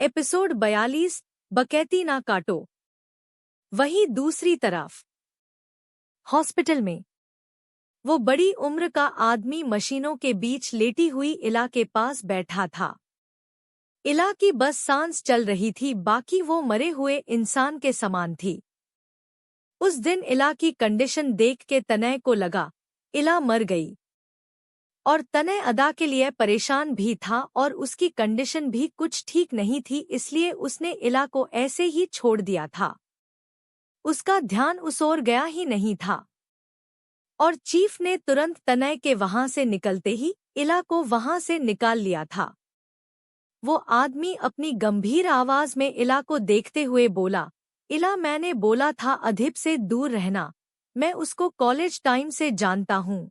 Episode 42 बकैती ना काटो। वहीं दूसरी तरफ हॉस्पिटल में वो बड़ी उम्र का आदमी मशीनों के बीच लेटी हुई इला के पास बैठा था। इला की बस सांस चल रही थी, बाकी वो मरे हुए इंसान के समान थी। उस दिन इला की कंडीशन देख के तनय को लगा इला मर गई, और तनय अदा के लिए परेशान भी था और उसकी कंडीशन भी कुछ ठीक नहीं थी, इसलिए उसने इला को ऐसे ही छोड़ दिया था। उसका ध्यान उस ओर गया ही नहीं था और चीफ ने तुरंत तनय के वहां से निकलते ही इला को वहां से निकाल लिया था। वो आदमी अपनी गंभीर आवाज में इला को देखते हुए बोला, इला, मैंने बोला था अधीप से दूर रहना। मैं उसको कॉलेज टाइम से जानता हूँ।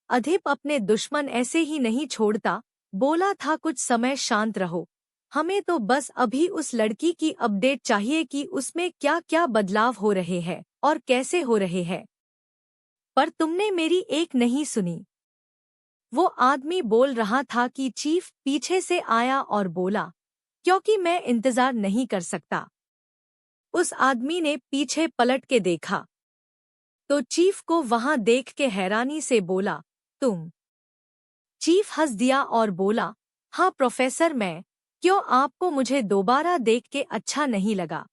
अधीप अपने दुश्मन ऐसे ही नहीं छोड़ता। बोला था कुछ समय शांत रहो। हमें तो बस अभी उस लड़की की अपडेट चाहिए कि उसमें क्या क्या बदलाव हो रहे हैं और कैसे हो रहे हैं। पर तुमने मेरी एक नहीं सुनी। वो आदमी बोल रहा था कि चीफ पीछे से आया और बोला, क्योंकि मैं इंतजार नहीं कर सकता। उस आदमी ने पीछे पलट के देखा तो चीफ को वहां देख के हैरानी से बोला, तुम? चीफ हंस दिया और बोला, हाँ प्रोफेसर, मैं। क्यों, आपको मुझे दोबारा देख के अच्छा नहीं लगा?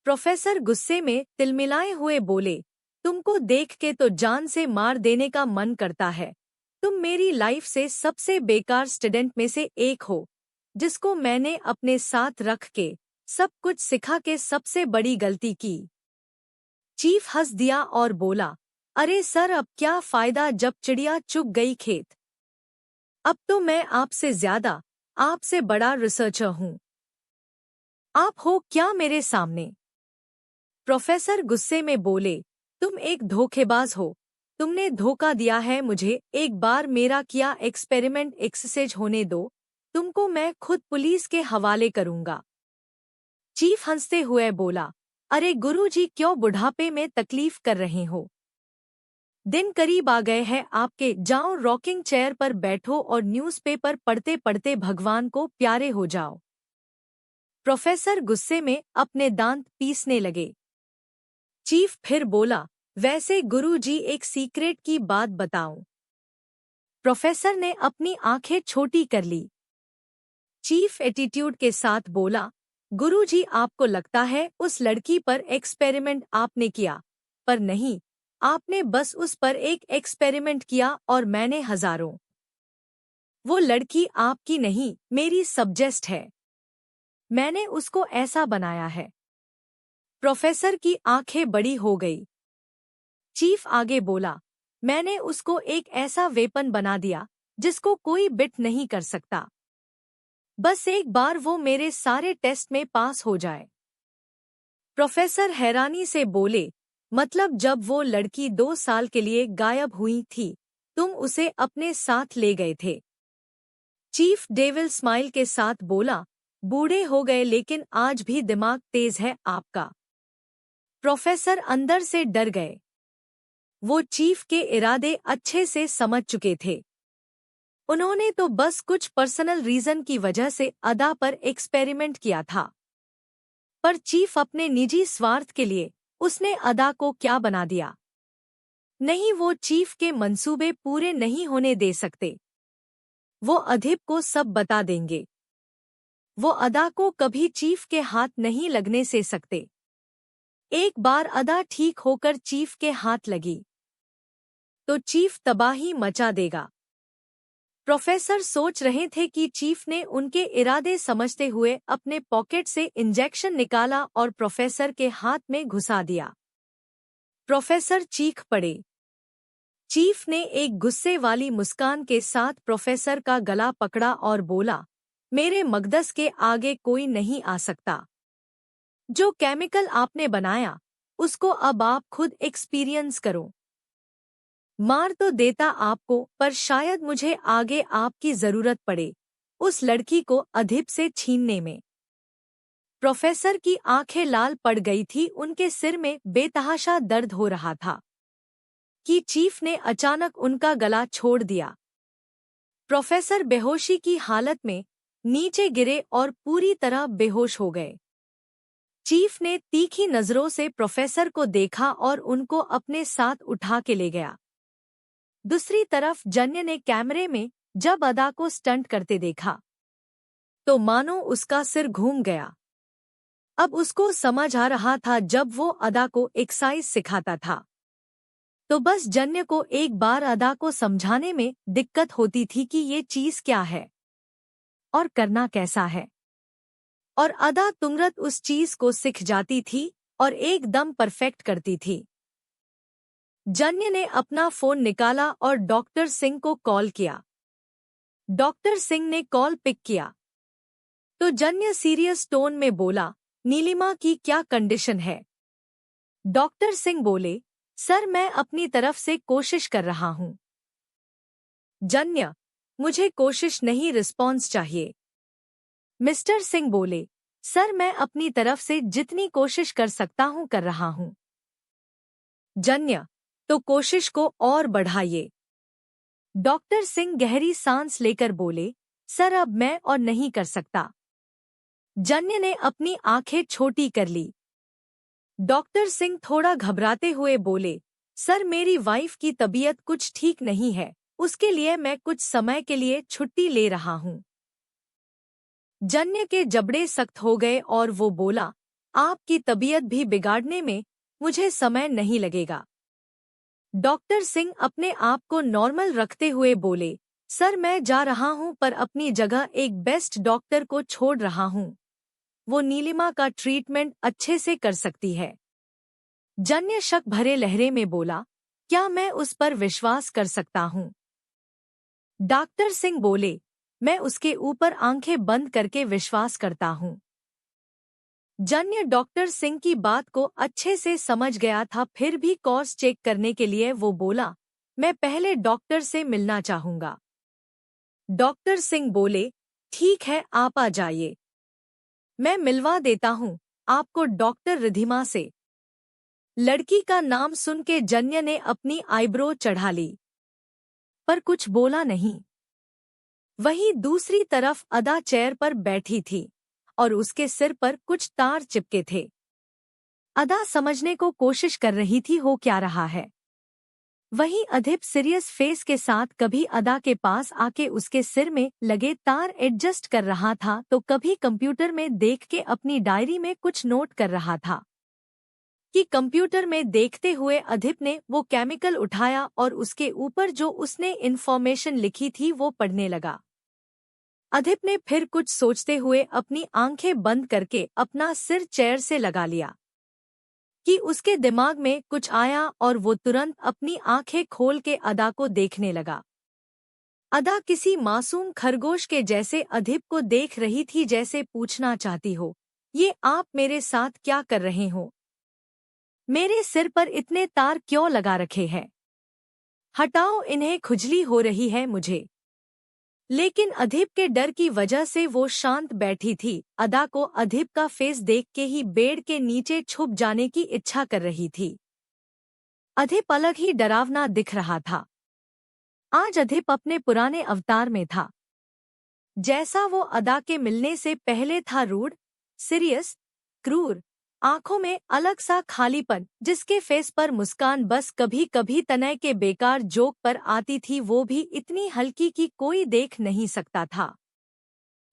प्रोफेसर गुस्से में तिलमिलाए हुए बोले, तुमको देख के तो जान से मार देने का मन करता है। तुम मेरी लाइफ से सबसे बेकार स्टूडेंट में से एक हो, जिसको मैंने अपने साथ रख के सब कुछ सिखा के सबसे बड़ी गलती की। चीफ हंस दिया और बोला, अरे सर, अब क्या फायदा जब चिड़िया चुग गई खेत। अब तो मैं आपसे ज्यादा, आपसे बड़ा रिसर्चर हूँ। आप हो क्या मेरे सामने? प्रोफेसर गुस्से में बोले, तुम एक धोखेबाज हो। तुमने धोखा दिया है मुझे। एक बार मेरा किया एक्सपेरिमेंट एक्सरसाइज होने दो, तुमको मैं खुद पुलिस के हवाले करूंगा। चीफ हंसते हुए बोला, अरे गुरुजी, क्यों बुढ़ापे में तकलीफ कर रहे हो? दिन करीब आ गए हैं आपके। जाओ रॉकिंग चेयर पर बैठो और न्यूज़पेपर पढ़ते पढ़ते भगवान को प्यारे हो जाओ। प्रोफेसर गुस्से में अपने दांत पीसने लगे। चीफ फिर बोला, वैसे गुरुजी, एक सीक्रेट की बात बताऊं? प्रोफेसर ने अपनी आंखें छोटी कर ली। चीफ एटीट्यूड के साथ बोला, गुरुजी, आपको लगता है उस लड़की पर एक्सपेरिमेंट आपने किया, पर नहीं। आपने बस उस पर एक एक्सपेरिमेंट किया और मैंने हजारों। वो लड़की आपकी नहीं, मेरी सब्जेक्ट है। मैंने उसको ऐसा बनाया है। प्रोफेसर की आंखें बड़ी हो गई। चीफ आगे बोला, मैंने उसको एक ऐसा वेपन बना दिया जिसको कोई बिट नहीं कर सकता। बस एक बार वो मेरे सारे टेस्ट में पास हो जाए। प्रोफेसर हैरानी से बोले, मतलब जब वो लड़की 2 साल के लिए गायब हुई थी, तुम उसे अपने साथ ले गए थे? चीफ डेविल स्माइल के साथ बोला, बूढ़े हो गए लेकिन आज भी दिमाग तेज है आपका। प्रोफेसर अंदर से डर गए। वो चीफ के इरादे अच्छे से समझ चुके थे। उन्होंने तो बस कुछ पर्सनल रीजन की वजह से अदा पर एक्सपेरिमेंट किया था। पर चीफ अपने निजी स्वार्थ के लिए उसने अदा को क्या बना दिया? नहीं, वो चीफ के मंसूबे पूरे नहीं होने दे सकते। वो अधीप को सब बता देंगे। वो अदा को कभी चीफ के हाथ नहीं लगने से सकते। एक बार अदा ठीक होकर चीफ के हाथ लगी तो चीफ तबाही मचा देगा। प्रोफेसर सोच रहे थे कि चीफ ने उनके इरादे समझते हुए अपने पॉकेट से इंजेक्शन निकाला और प्रोफेसर के हाथ में घुसा दिया। प्रोफेसर चीख पड़े। चीफ ने एक गुस्से वाली मुस्कान के साथ प्रोफेसर का गला पकड़ा और बोला, मेरे मकदस के आगे कोई नहीं आ सकता। जो केमिकल आपने बनाया, उसको अब आप खुद एक्सपीरियंस करो। मार तो देता आपको, पर शायद मुझे आगे आपकी जरूरत पड़े उस लड़की को अधीप से छीनने में। प्रोफेसर की आंखें लाल पड़ गई थी। उनके सिर में बेतहाशा दर्द हो रहा था कि चीफ ने अचानक उनका गला छोड़ दिया। प्रोफेसर बेहोशी की हालत में नीचे गिरे और पूरी तरह बेहोश हो गए। चीफ ने तीखी नजरों से प्रोफेसर को देखा और उनको अपने साथ उठा के ले गया। दूसरी तरफ जन्य ने कैमरे में जब अदा को स्टंट करते देखा तो मानो उसका सिर घूम गया। अब उसको समझ आ रहा था जब वो अदा को एक्सरसाइज सिखाता था तो बस जन्य को एक बार अदा को समझाने में दिक्कत होती थी कि ये चीज क्या है और करना कैसा है, और अदा तुरंत उस चीज को सीख जाती थी और एकदम परफेक्ट करती थी। जन्य ने अपना फोन निकाला और डॉक्टर सिंह को कॉल किया। डॉक्टर सिंह ने कॉल पिक किया तो जन्य सीरियस टोन में बोला, नीलिमा की क्या कंडीशन है? डॉक्टर सिंह बोले, सर मैं अपनी तरफ से कोशिश कर रहा हूं। जन्य, मुझे कोशिश नहीं रिस्पॉन्स चाहिए। मिस्टर सिंह बोले, सर मैं अपनी तरफ से जितनी कोशिश कर सकता हूं कर रहा हूं। जन्य, तो कोशिश को और बढ़ाइए। डॉक्टर सिंह गहरी सांस लेकर बोले, सर अब मैं और नहीं कर सकता। जन्य ने अपनी आंखें छोटी कर ली। डॉक्टर सिंह थोड़ा घबराते हुए बोले, सर मेरी वाइफ की तबीयत कुछ ठीक नहीं है, उसके लिए मैं कुछ समय के लिए छुट्टी ले रहा हूं। जन्य के जबड़े सख्त हो गए और वो बोला, आपकी तबीयत भी बिगाड़ने में मुझे समय नहीं लगेगा। डॉक्टर सिंह अपने आप को नॉर्मल रखते हुए बोले, सर मैं जा रहा हूं पर अपनी जगह एक बेस्ट डॉक्टर को छोड़ रहा हूं, वो नीलिमा का ट्रीटमेंट अच्छे से कर सकती है। जन्य शक भरे लहरे में बोला, क्या मैं उस पर विश्वास कर सकता हूं? डॉक्टर सिंह बोले, मैं उसके ऊपर आंखें बंद करके विश्वास करता हूं। जन्य डॉक्टर सिंह की बात को अच्छे से समझ गया था, फिर भी कोर्स चेक करने के लिए वो बोला, मैं पहले डॉक्टर से मिलना चाहूंगा। डॉक्टर सिंह बोले, ठीक है आप आ जाइए, मैं मिलवा देता हूं आपको डॉक्टर रिधिमा से। लड़की का नाम सुन के जन्य ने अपनी आईब्रो चढ़ा ली पर कुछ बोला नहीं। वहीं दूसरी तरफ अदा चेयर पर बैठी थी और उसके सिर पर कुछ तार चिपके थे। अदा समझने को कोशिश कर रही थी हो क्या रहा है। वहीं अधिप सीरियस फेस के साथ कभी अदा के पास आके उसके सिर में लगे तार एडजस्ट कर रहा था तो कभी कंप्यूटर में देख के अपनी डायरी में कुछ नोट कर रहा था। कि कंप्यूटर में देखते हुए अधिप ने वो केमिकल उठाया और उसके ऊपर जो उसने इन्फॉर्मेशन लिखी थी वो पढ़ने लगा। अधिप ने फिर कुछ सोचते हुए अपनी आंखें बंद करके अपना सिर चेयर से लगा लिया कि उसके दिमाग में कुछ आया और वो तुरंत अपनी आंखें खोल के अदा को देखने लगा। अदा किसी मासूम खरगोश के जैसे अधिप को देख रही थी, जैसे पूछना चाहती हो, ये आप मेरे साथ क्या कर रहे हो? मेरे सिर पर इतने तार क्यों लगा रखे हैं? हटाओ इन्हें, खुजली हो रही है मुझे। लेकिन अधिप के डर की वजह से वो शांत बैठी थी। अदा को अधिप का फेस देख के ही बेड के नीचे छुप जाने की इच्छा कर रही थी। अधिप अलग ही डरावना दिख रहा था। आज अधिप अपने पुराने अवतार में था, जैसा वो अदा के मिलने से पहले था, रूड, सीरियस, क्रूर, आंखों में अलग सा खालीपन, जिसके फेस पर मुस्कान बस कभी कभी तनय के बेकार जोक पर आती थी, वो भी इतनी हल्की कि कोई देख नहीं सकता था।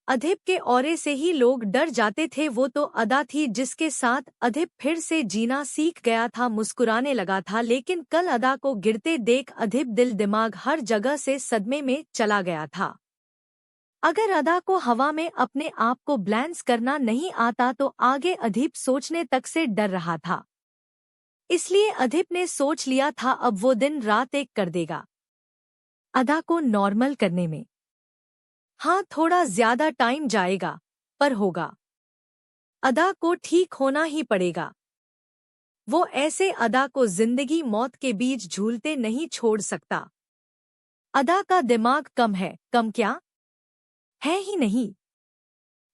अधिप के औरे से ही लोग डर जाते थे। वो तो अदा थी जिसके साथ अधिप फिर से जीना सीख गया था, मुस्कुराने लगा था। लेकिन कल अदा को गिरते देख अधिप दिल दिमाग हर जगह से सदमे में चला गया था। अगर अदा को हवा में अपने आप को बैलेंस करना नहीं आता तो आगे अधिप सोचने तक से डर रहा था। इसलिए अधिप ने सोच लिया था अब वो दिन रात एक कर देगा अदा को नॉर्मल करने में। हाँ, थोड़ा ज्यादा टाइम जाएगा पर होगा। अदा को ठीक होना ही पड़ेगा। वो ऐसे अदा को जिंदगी मौत के बीच झूलते नहीं छोड़ सकता। अदा का दिमाग कम है, कम क्या है ही नहीं।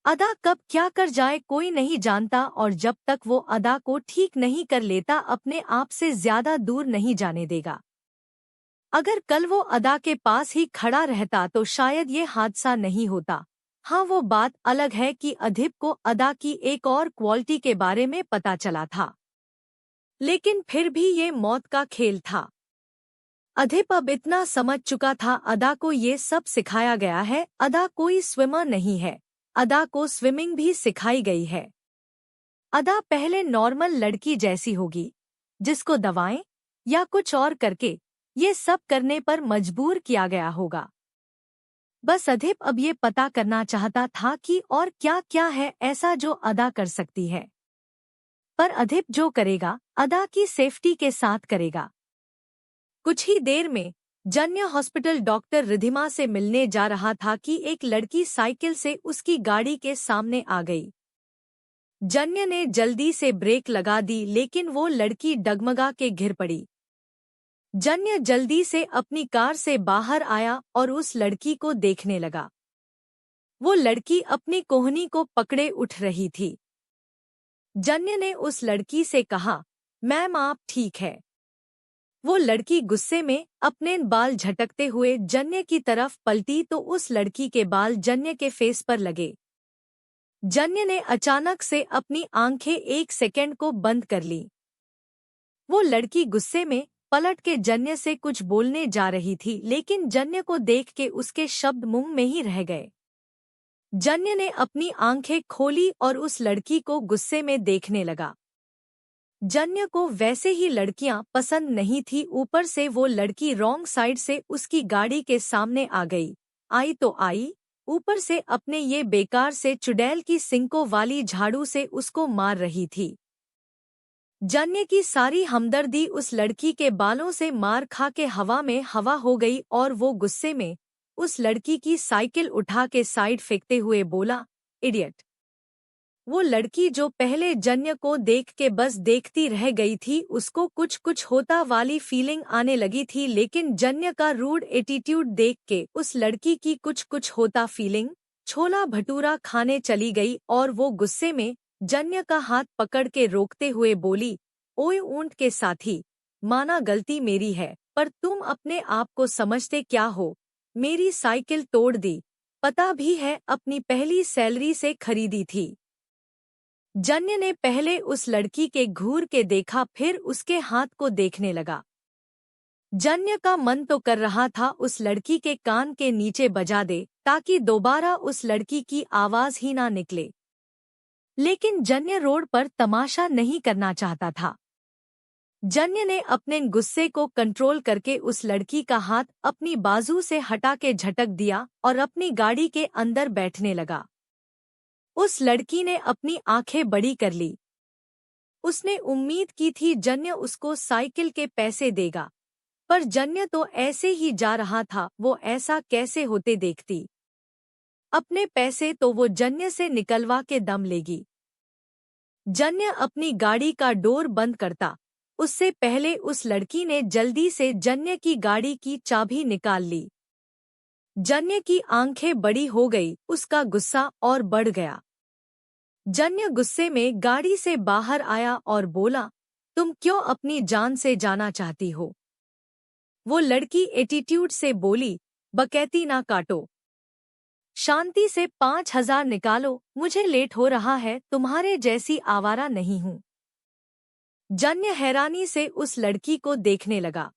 अदा कब क्या कर जाए कोई नहीं जानता, और जब तक वो अदा को ठीक नहीं कर लेता अपने आप से ज्यादा दूर नहीं जाने देगा। अगर कल वो अदा के पास ही खड़ा रहता तो शायद ये हादसा नहीं होता। हाँ, वो बात अलग है कि अदिप को अदा की एक और क्वालिटी के बारे में पता चला था, लेकिन फिर भी ये मौत का खेल था। अदिप अब इतना समझ चुका था, अदा को ये सब सिखाया गया है। अदा कोई स्विमर नहीं है, अदा को स्विमिंग भी सिखाई गई है। अदा पहले नॉर्मल लड़की जैसी होगी, जिसको दवाएं या कुछ और करके ये सब करने पर मजबूर किया गया होगा। बस अदिप अब ये पता करना चाहता था कि और क्या क्या है ऐसा जो अदा कर सकती है। पर अदिप जो करेगा, अदा की सेफ्टी के साथ करेगा। कुछ ही देर में जन्य हॉस्पिटल डॉक्टर रिधिमा से मिलने जा रहा था कि एक लड़की साइकिल से उसकी गाड़ी के सामने आ गई। जन्य ने जल्दी से ब्रेक लगा दी, लेकिन वो लड़की डगमगा के गिर पड़ी। जन्य जल्दी से अपनी कार से बाहर आया और उस लड़की को देखने लगा। वो लड़की अपनी कोहनी को पकड़े उठ रही थी। जन्य ने उस लड़की से कहा, मैम आप ठीक है? वो लड़की गुस्से में अपने बाल झटकते हुए जन्य की तरफ पलटी तो उस लड़की के बाल जन्य के फेस पर लगे। जन्य ने अचानक से अपनी आंखें एक सेकंड को बंद कर ली। वो लड़की गुस्से में पलट के जन्य से कुछ बोलने जा रही थी, लेकिन जन्य को देख के उसके शब्द मुंह में ही रह गए। जन्य ने अपनी आंखें खोली और उस लड़की को गुस्से में देखने लगा। जन्य को वैसे ही लड़कियां पसंद नहीं थी, ऊपर से वो लड़की रॉन्ग साइड से उसकी गाड़ी के सामने आ गई। आई तो आई, ऊपर से अपने ये बेकार से चुड़ैल की सिंकों वाली झाड़ू से उसको मार रही थी। जन्य की सारी हमदर्दी उस लड़की के बालों से मार खा के हवा में हवा हो गई और वो गुस्से में उस लड़की की साइकिल उठा के साइड फेंकते हुए बोला, इडियट। वो लड़की जो पहले जन्य को देख के बस देखती रह गई थी, उसको कुछ कुछ होता वाली फीलिंग आने लगी थी, लेकिन जन्य का रूड एटीट्यूड देख के उस लड़की की कुछ कुछ होता फीलिंग छोला भटूरा खाने चली गई और वो गुस्से में जन्य का हाथ पकड़ के रोकते हुए बोली, ओए ऊंट के साथी, माना गलती मेरी है, पर तुम अपने आप को समझते क्या हो? मेरी साइकिल तोड़ दी, पता भी है अपनी पहली सैलरी से खरीदी थी। जन्य ने पहले उस लड़की के घूर के देखा, फिर उसके हाथ को देखने लगा। जन्य का मन तो कर रहा था उस लड़की के कान के नीचे बजा दे ताकि दोबारा उस लड़की की आवाज ही ना निकले, लेकिन जन्य रोड पर तमाशा नहीं करना चाहता था। जन्य ने अपने गुस्से को कंट्रोल करके उस लड़की का हाथ अपनी बाजू से हटा के झटक दिया और अपनी गाड़ी के अंदर बैठने लगा। उस लड़की ने अपनी आंखें बड़ी कर ली। उसने उम्मीद की थी जन्य उसको साइकिल के पैसे देगा, पर जन्य तो ऐसे ही जा रहा था, वो ऐसा कैसे होते देखती। अपने पैसे तो वो जन्य से निकलवा के दम लेगी। जन्य अपनी गाड़ी का डोर बंद करता, उससे पहले उस लड़की ने जल्दी से जन्य की गाड़ी की चाबी निकाल ली। जन्य की आंखें बड़ी हो गई, उसका गुस्सा और बढ़ गया। जन्य गुस्से में गाड़ी से बाहर आया और बोला, तुम क्यों अपनी जान से जाना चाहती हो? वो लड़की एटीट्यूड से बोली, बकैती ना काटो, शांति से 5,000 निकालो, मुझे लेट हो रहा है, तुम्हारे जैसी आवारा नहीं हूं। जन्य हैरानी से उस लड़की को देखने लगा।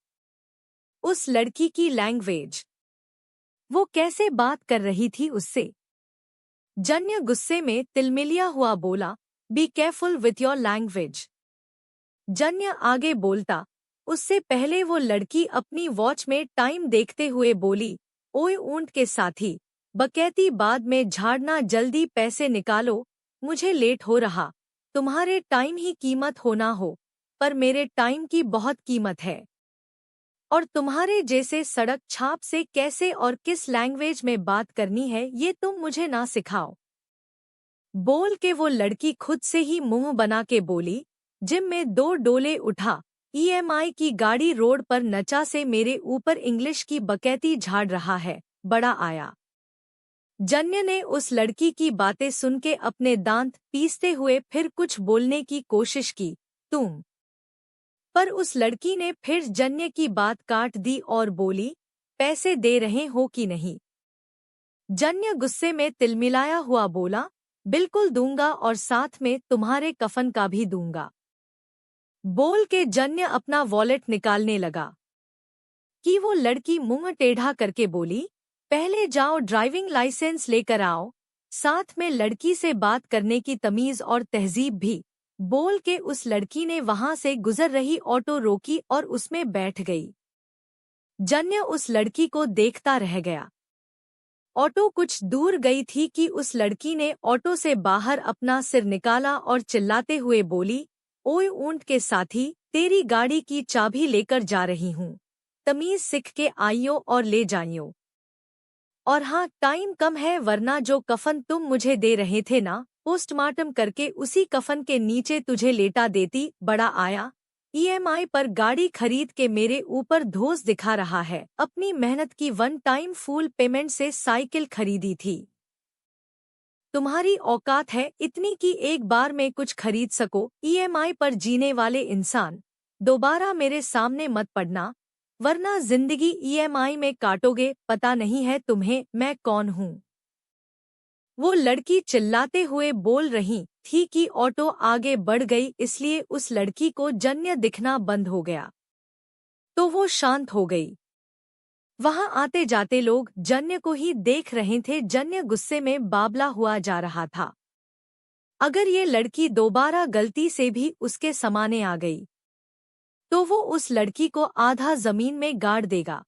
उस लड़की की लैंग्वेज, वो कैसे बात कर रही थी उससे। जन्य गुस्से में तिलमिलिया हुआ बोला, be careful with your language. जन्य आगे बोलता, उससे पहले वो लड़की अपनी वॉच में टाइम देखते हुए बोली, ओए ऊंट के साथी, बकैती बाद में झाड़ना, जल्दी पैसे निकालो, मुझे लेट हो रहा। तुम्हारे टाइम ही कीमत होना हो, पर मेरे टाइम की बहुत कीमत है। और तुम्हारे जैसे सड़क छाप से कैसे और किस लैंग्वेज में बात करनी है ये तुम मुझे ना सिखाओ। बोल के वो लड़की खुद से ही मुंह बना के बोली, जिम में 2 डोले उठा, ईएमआई की गाड़ी रोड पर नचा से मेरे ऊपर इंग्लिश की बकैती झाड़ रहा है, बड़ा आया। जन्य ने उस लड़की की बातें सुन के अपने दांत पीसते हुए फिर कुछ बोलने की कोशिश की, तुम। पर उस लड़की ने फिर जन्य की बात काट दी और बोली, पैसे दे रहे हो कि नहीं? जन्य गुस्से में तिलमिलाया हुआ बोला, बिल्कुल दूंगा और साथ में तुम्हारे कफन का भी दूंगा। बोल के जन्य अपना वॉलेट निकालने लगा कि वो लड़की मुंह टेढ़ा करके बोली, पहले जाओ ड्राइविंग लाइसेंस लेकर आओ, साथ में लड़की से बात करने की तमीज और तहजीब भी। बोल के उस लड़की ने वहां से गुजर रही ऑटो रोकी और उसमें बैठ गई। जन्य उस लड़की को देखता रह गया। ऑटो कुछ दूर गई थी कि उस लड़की ने ऑटो से बाहर अपना सिर निकाला और चिल्लाते हुए बोली, ओए ऊंट के साथी, तेरी गाड़ी की चाबी लेकर जा रही हूँ, तमीज सीख के आइयो और ले जाइयो। और हाँ, टाइम कम है वरना जो कफन तुम मुझे दे रहे थे ना, पोस्टमार्टम करके उसी कफन के नीचे तुझे लेटा देती। बड़ा आया, ईएमआई पर गाड़ी खरीद के मेरे ऊपर धोस दिखा रहा है। अपनी मेहनत की वन टाइम फुल पेमेंट से साइकिल खरीदी थी। तुम्हारी औकात है इतनी कि एक बार में कुछ खरीद सको। ईएमआई पर जीने वाले इंसान, दोबारा मेरे सामने मत पड़ना वरना जिंदगी ईएमआई में काटोगे। पता नहीं है तुम्हें मैं कौन हूँ? वो लड़की चिल्लाते हुए बोल रही थी कि ऑटो आगे बढ़ गई, इसलिए उस लड़की को जन्य दिखना बंद हो गया तो वो शांत हो गई। वहां आते जाते लोग जन्य को ही देख रहे थे। जन्य गुस्से में बाबला हुआ जा रहा था। अगर ये लड़की दोबारा गलती से भी उसके समाने आ गई तो वो उस लड़की को आधा जमीन में गाड़ देगा।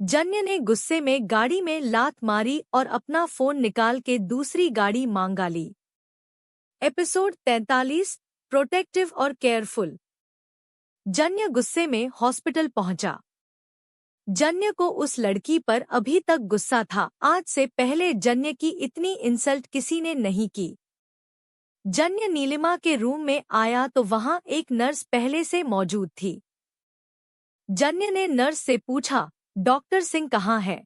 जन्य ने गुस्से में गाड़ी में लात मारी और अपना फोन निकाल के दूसरी गाड़ी मांगा ली। एपिसोड 43, प्रोटेक्टिव और केयरफुल। जन्य गुस्से में हॉस्पिटल पहुंचा। जन्य को उस लड़की पर अभी तक गुस्सा था। आज से पहले जन्य की इतनी इंसल्ट किसी ने नहीं की। जन्य नीलिमा के रूम में आया तो वहां एक नर्स पहले से मौजूद थी। जन्य ने नर्स से पूछा, डॉक्टर सिंह कहाँ है?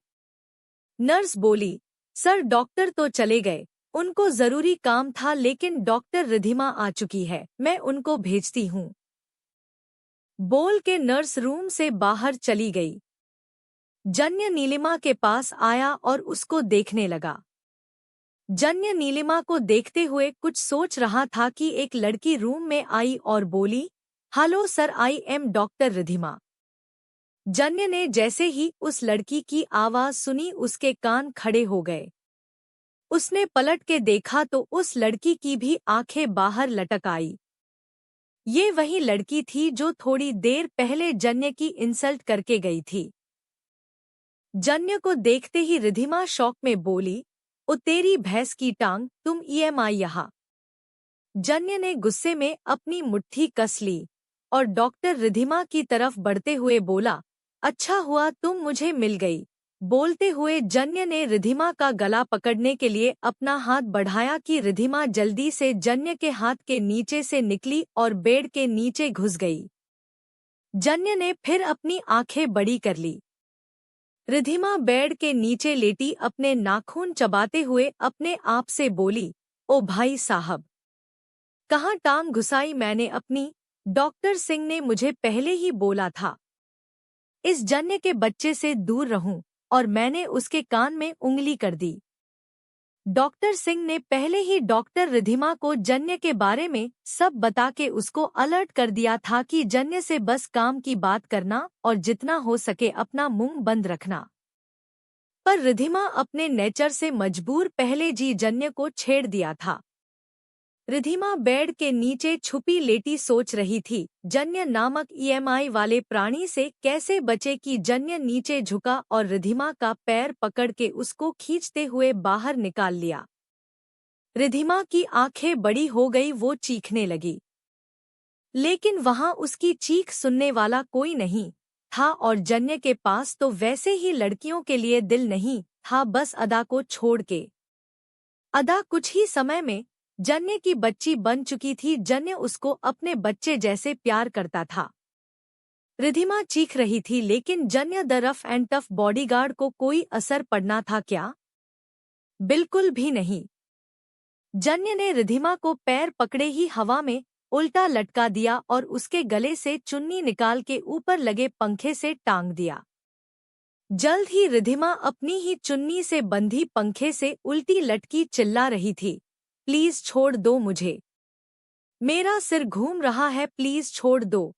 नर्स बोली, सर डॉक्टर तो चले गए, उनको जरूरी काम था, लेकिन डॉक्टर रिधिमा आ चुकी है, मैं उनको भेजती हूँ। बोल के नर्स रूम से बाहर चली गई। जन्य नीलिमा के पास आया और उसको देखने लगा। जन्य नीलिमा को देखते हुए कुछ सोच रहा था कि एक लड़की रूम में आई और बोली, hello sir, I am doctor Ridhima. जन्य ने जैसे ही उस लड़की की आवाज सुनी उसके कान खड़े हो गए। उसने पलट के देखा तो उस लड़की की भी आंखें बाहर लटक आई। ये वही लड़की थी जो थोड़ी देर पहले जन्य की इंसल्ट करके गई थी। जन्य को देखते ही रिधिमा शॉक में बोली, ओ तेरी भैंस की टांग, तुम ईएमआई यहाँ। जन्य ने गुस्से में अपनी मुट्ठी कस ली और डॉक्टर रिधिमा की तरफ बढ़ते हुए बोला, अच्छा हुआ तुम मुझे मिल गई। बोलते हुए जन्य ने रिधिमा का गला पकड़ने के लिए अपना हाथ बढ़ाया कि रिधिमा जल्दी से जन्य के हाथ के नीचे से निकली और बेड के नीचे घुस गई। जन्य ने फिर अपनी आंखें बड़ी कर ली। रिधिमा बेड के नीचे लेटी अपने नाखून चबाते हुए अपने आप से बोली, ओ भाई साहब, कहाँ टांग घुसाई मैंने अपनी? डॉक्टर सिंह ने मुझे पहले ही बोला था इस जन्य के बच्चे से दूर रहूं, और मैंने उसके कान में उंगली कर दी। डॉक्टर सिंह ने पहले ही डॉक्टर रिधिमा को जन्य के बारे में सब बता के उसको अलर्ट कर दिया था कि जन्य से बस काम की बात करना और जितना हो सके अपना मुंह बंद रखना। पर रिधिमा अपने नेचर से मजबूर पहले जी जन्य को छेड़ दिया था। रिधिमा बेड के नीचे छुपी लेटी सोच रही थी, जन्य नामक ईएमआई वाले प्राणी से कैसे बचे कि जन्य नीचे झुका और रिधिमा का पैर पकड़ के उसको खींचते हुए बाहर निकाल लिया। रिधिमा की आंखें बड़ी हो गई, वो चीखने लगी, लेकिन वहां उसकी चीख सुनने वाला कोई नहीं था और जन्य के पास तो वैसे ही लड़कियों के लिए दिल नहीं था, बस अदा को छोड़ के। अदा कुछ ही समय में जन्य की बच्ची बन चुकी थी। जन्य उसको अपने बच्चे जैसे प्यार करता था। रिधिमा चीख रही थी, लेकिन जन्य the rough and tough bodyguard को कोई असर पड़ना था क्या? बिल्कुल भी नहीं। जन्य ने रिधिमा को पैर पकड़े ही हवा में उल्टा लटका दिया और उसके गले से चुन्नी निकाल के ऊपर लगे पंखे से टांग दिया। जल्द ही रिधिमा अपनी ही चुन्नी से बंधी पंखे से उल्टी लटकी चिल्ला रही थी, प्लीज छोड़ दो मुझे, मेरा सिर घूम रहा है, प्लीज छोड़ दो।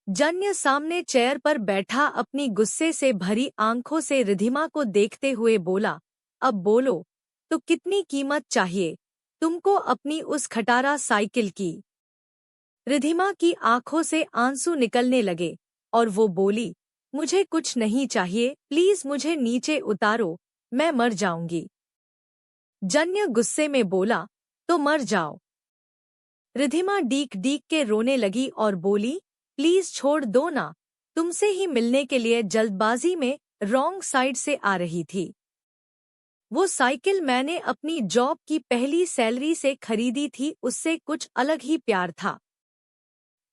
जन्य सामने चेयर पर बैठा अपनी गुस्से से भरी आंखों से रिधिमा को देखते हुए बोला, अब बोलो, तो कितनी कीमत चाहिए तुमको अपनी उस खटारा साइकिल की? रिधिमा की आंखों से आंसू निकलने लगे और वो बोली, मुझे कुछ नहीं चाहिए, प्लीज मुझे नीचे उतारो, मैं मर जाऊंगी। जन्य गुस्से में बोला, तो मर जाओ। रिधिमा डीक डीक के रोने लगी और बोली, प्लीज छोड़ दो ना, तुमसे ही मिलने के लिए जल्दबाजी में रॉन्ग साइड से आ रही थी। वो साइकिल मैंने अपनी जॉब की पहली सैलरी से खरीदी थी, उससे कुछ अलग ही प्यार था,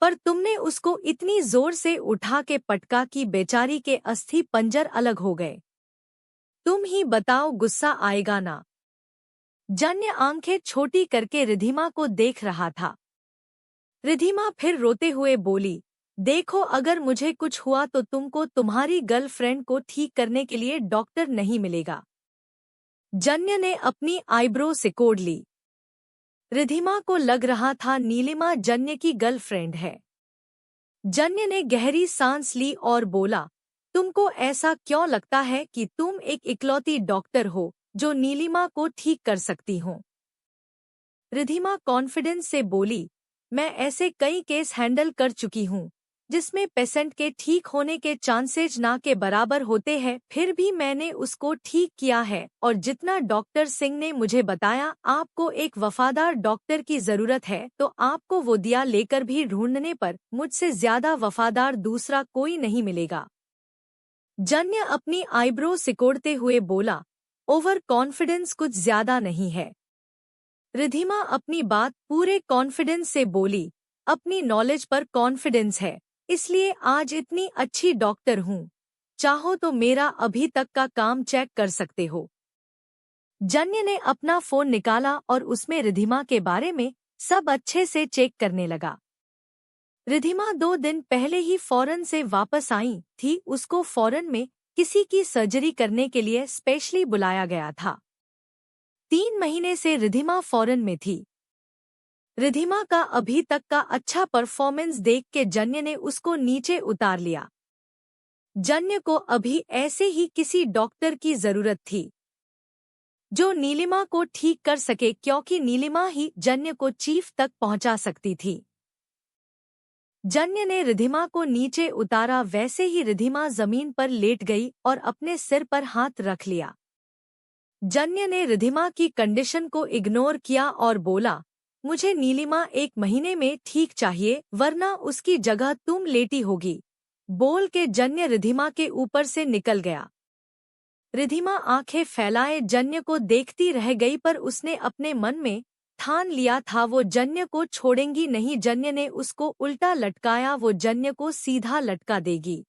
पर तुमने उसको इतनी जोर से उठा के पटका कि बेचारी के अस्थि पंजर अलग हो गए। तुम ही बताओ, गुस्सा आएगा ना? जन्य आंखें छोटी करके रिधिमा को देख रहा था। रिधिमा फिर रोते हुए बोली, देखो, अगर मुझे कुछ हुआ तो तुमको तुम्हारी गर्लफ्रेंड को ठीक करने के लिए डॉक्टर नहीं मिलेगा। जन्य ने अपनी आईब्रो सिकोड़ ली। रिधिमा को लग रहा था नीलिमा जन्य की गर्लफ्रेंड है। जन्य ने गहरी सांस ली और बोला, तुमको ऐसा क्यों लगता है कि तुम एक इकलौती डॉक्टर हो जो नीलिमा को ठीक कर सकती हो? रिधिमा कॉन्फिडेंस से बोली, मैं ऐसे कई केस हैंडल कर चुकी हूँ जिसमें पेशेंट के ठीक होने के चांसेज ना के बराबर होते हैं, फिर भी मैंने उसको ठीक किया है। और जितना डॉक्टर सिंह ने मुझे बताया, आपको एक वफादार डॉक्टर की जरूरत है, तो आपको वो दिया लेकर भी ढूंढने पर मुझसे ज्यादा वफादार दूसरा कोई नहीं मिलेगा। जन्य अपनी आईब्रो सिकोड़ते हुए बोला, ओवर कॉन्फिडेंस कुछ ज्यादा नहीं है। रिधिमा अपनी बात पूरे कॉन्फिडेंस से बोली, अपनी नॉलेज पर कॉन्फिडेंस है, इसलिए आज इतनी अच्छी डॉक्टर हूँ, चाहो तो मेरा अभी तक का काम चेक कर सकते हो। जन्य ने अपना फोन निकाला और उसमें रिधिमा के बारे में सब अच्छे से चेक करने लगा। रिधिमा 2 दिन पहले ही फॉरेन से वापस आई थी, उसको फॉरेन में किसी की सर्जरी करने के लिए स्पेशली बुलाया गया था। 3 महीने से रिधिमा फॉरेन में थी। रिधिमा का अभी तक का अच्छा परफॉर्मेंस देख के जन्य ने उसको नीचे उतार लिया। जन्य को अभी ऐसे ही किसी डॉक्टर की जरूरत थी जो नीलिमा को ठीक कर सके, क्योंकि नीलिमा ही जन्य को चीफ तक पहुंचा सकती थी। जन्य ने रिधिमा को नीचे उतारा, वैसे ही रिधिमा जमीन पर लेट गई और अपने सिर पर हाथ रख लिया। जन्य ने रिधिमा की कंडीशन को इग्नोर किया और बोला, मुझे नीलिमा 1 महीने में ठीक चाहिए, वरना उसकी जगह तुम लेटी होगी। बोल के जन्य रिधिमा के ऊपर से निकल गया। रिधिमा आंखें फैलाए जन्य को देखती रह गई, पर उसने अपने मन में ठान लिया था वो जन्य को छोड़ेंगी नहीं। जन्य ने उसको उल्टा लटकाया, वो जन्य को सीधा लटका देगी।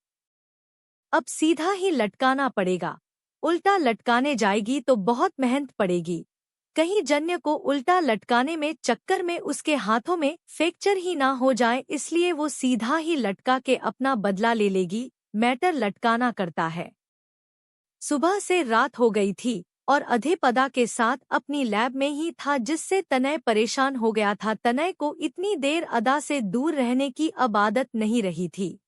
अब सीधा ही लटकाना पड़ेगा, उल्टा लटकाने जाएगी तो बहुत मेहनत पड़ेगी। कहीं जन्य को उल्टा लटकाने में चक्कर में उसके हाथों में फ्रैक्चर ही ना हो जाए, इसलिए वो सीधा ही लटका के अपना बदला ले लेगी। मैटर लटकाना करता है। सुबह से रात हो गई थी और अधेप अदा के साथ अपनी लैब में ही था, जिससे तनय परेशान हो गया था। तनय को इतनी देर अदा से दूर रहने की अब आदत नहीं रही थी।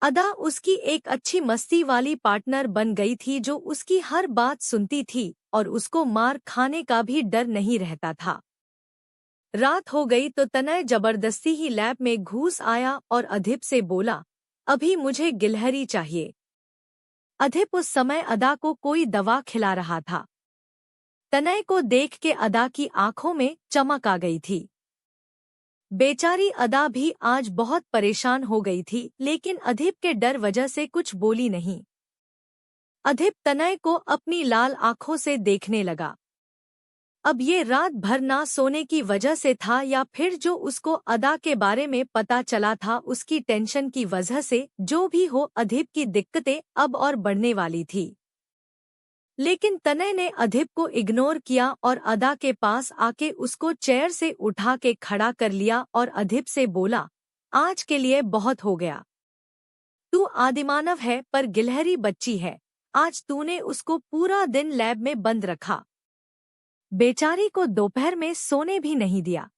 अदा उसकी एक अच्छी मस्ती वाली पार्टनर बन गई थी, जो उसकी हर बात सुनती थी और उसको मार खाने का भी डर नहीं रहता था। रात हो गई तो तनय जबरदस्ती ही लैब में घुस आया और अधीप से बोला, अभी मुझे गिलहरी चाहिए। अधीप उस समय अदा को कोई दवा खिला रहा था। तनय को देख के अदा की आंखों में चमक आ गई थी। बेचारी अदा भी आज बहुत परेशान हो गई थी, लेकिन अधीप के डर वजह से कुछ बोली नहीं। अधीप तनय को अपनी लाल आंखों से देखने लगा। अब ये रात भर ना सोने की वजह से था, या फिर जो उसको अदा के बारे में पता चला था उसकी टेंशन की वजह से, जो भी हो अधीप की दिक्कतें अब और बढ़ने वाली थी। लेकिन तनय ने अधीप को इग्नोर किया और अदा के पास आके उसको चेयर से उठा के खड़ा कर लिया और अधीप से बोला, आज के लिए बहुत हो गया। तू आदिमानव है पर गिलहरी बच्ची है। आज तूने उसको पूरा दिन लैब में बंद रखा। बेचारी को दोपहर में सोने भी नहीं दिया।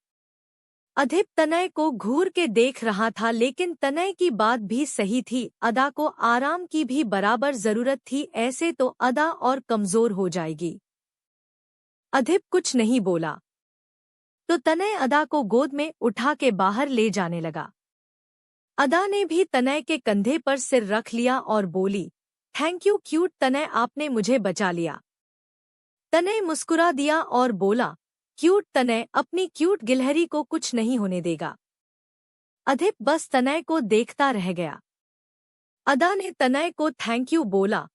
अधिप तनय को घूर के देख रहा था, लेकिन तनय की बात भी सही थी। अदा को आराम की भी बराबर जरूरत थी, ऐसे तो अदा और कमजोर हो जाएगी। अधिप कुछ नहीं बोला तो तनय अदा को गोद में उठा के बाहर ले जाने लगा। अदा ने भी तनय के कंधे पर सिर रख लिया और बोली, थैंक यू क्यूट तनय, आपने मुझे बचा लिया। तनय मुस्कुरा दिया और बोला, क्यूट तनय अपनी क्यूट गिलहरी को कुछ नहीं होने देगा। अधिप बस तनय को देखता रह गया। अदा ने तनय को थैंक यू बोला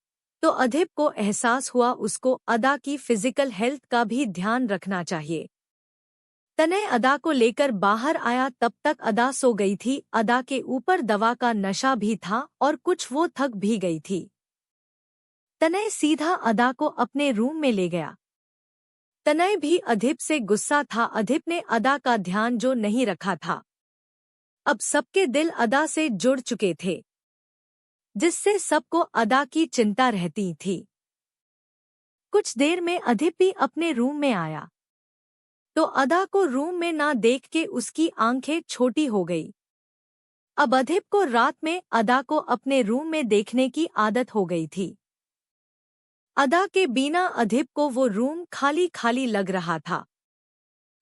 तो अधिप को एहसास हुआ उसको अदा की फिजिकल हेल्थ का भी ध्यान रखना चाहिए। तनय अदा को लेकर बाहर आया, तब तक अदा सो गई थी। अदा के ऊपर दवा का नशा भी था और कुछ वो थक भी गई थी। तनय सीधा अदा को अपने रूम में ले गया। तनय भी अधिप से गुस्सा था। अधिप ने अदा का ध्यान जो नहीं रखा था। अब सबके दिल अदा से जुड़ चुके थे, जिससे सबको अदा की चिंता रहती थी। कुछ देर में अधिप भी अपने रूम में आया तो अदा को रूम में ना देख के उसकी आंखें छोटी हो गई। अब अधिप को रात में अदा को अपने रूम में देखने की आदत हो गई थी। अदा के बिना अधिप को वो रूम खाली खाली लग रहा था।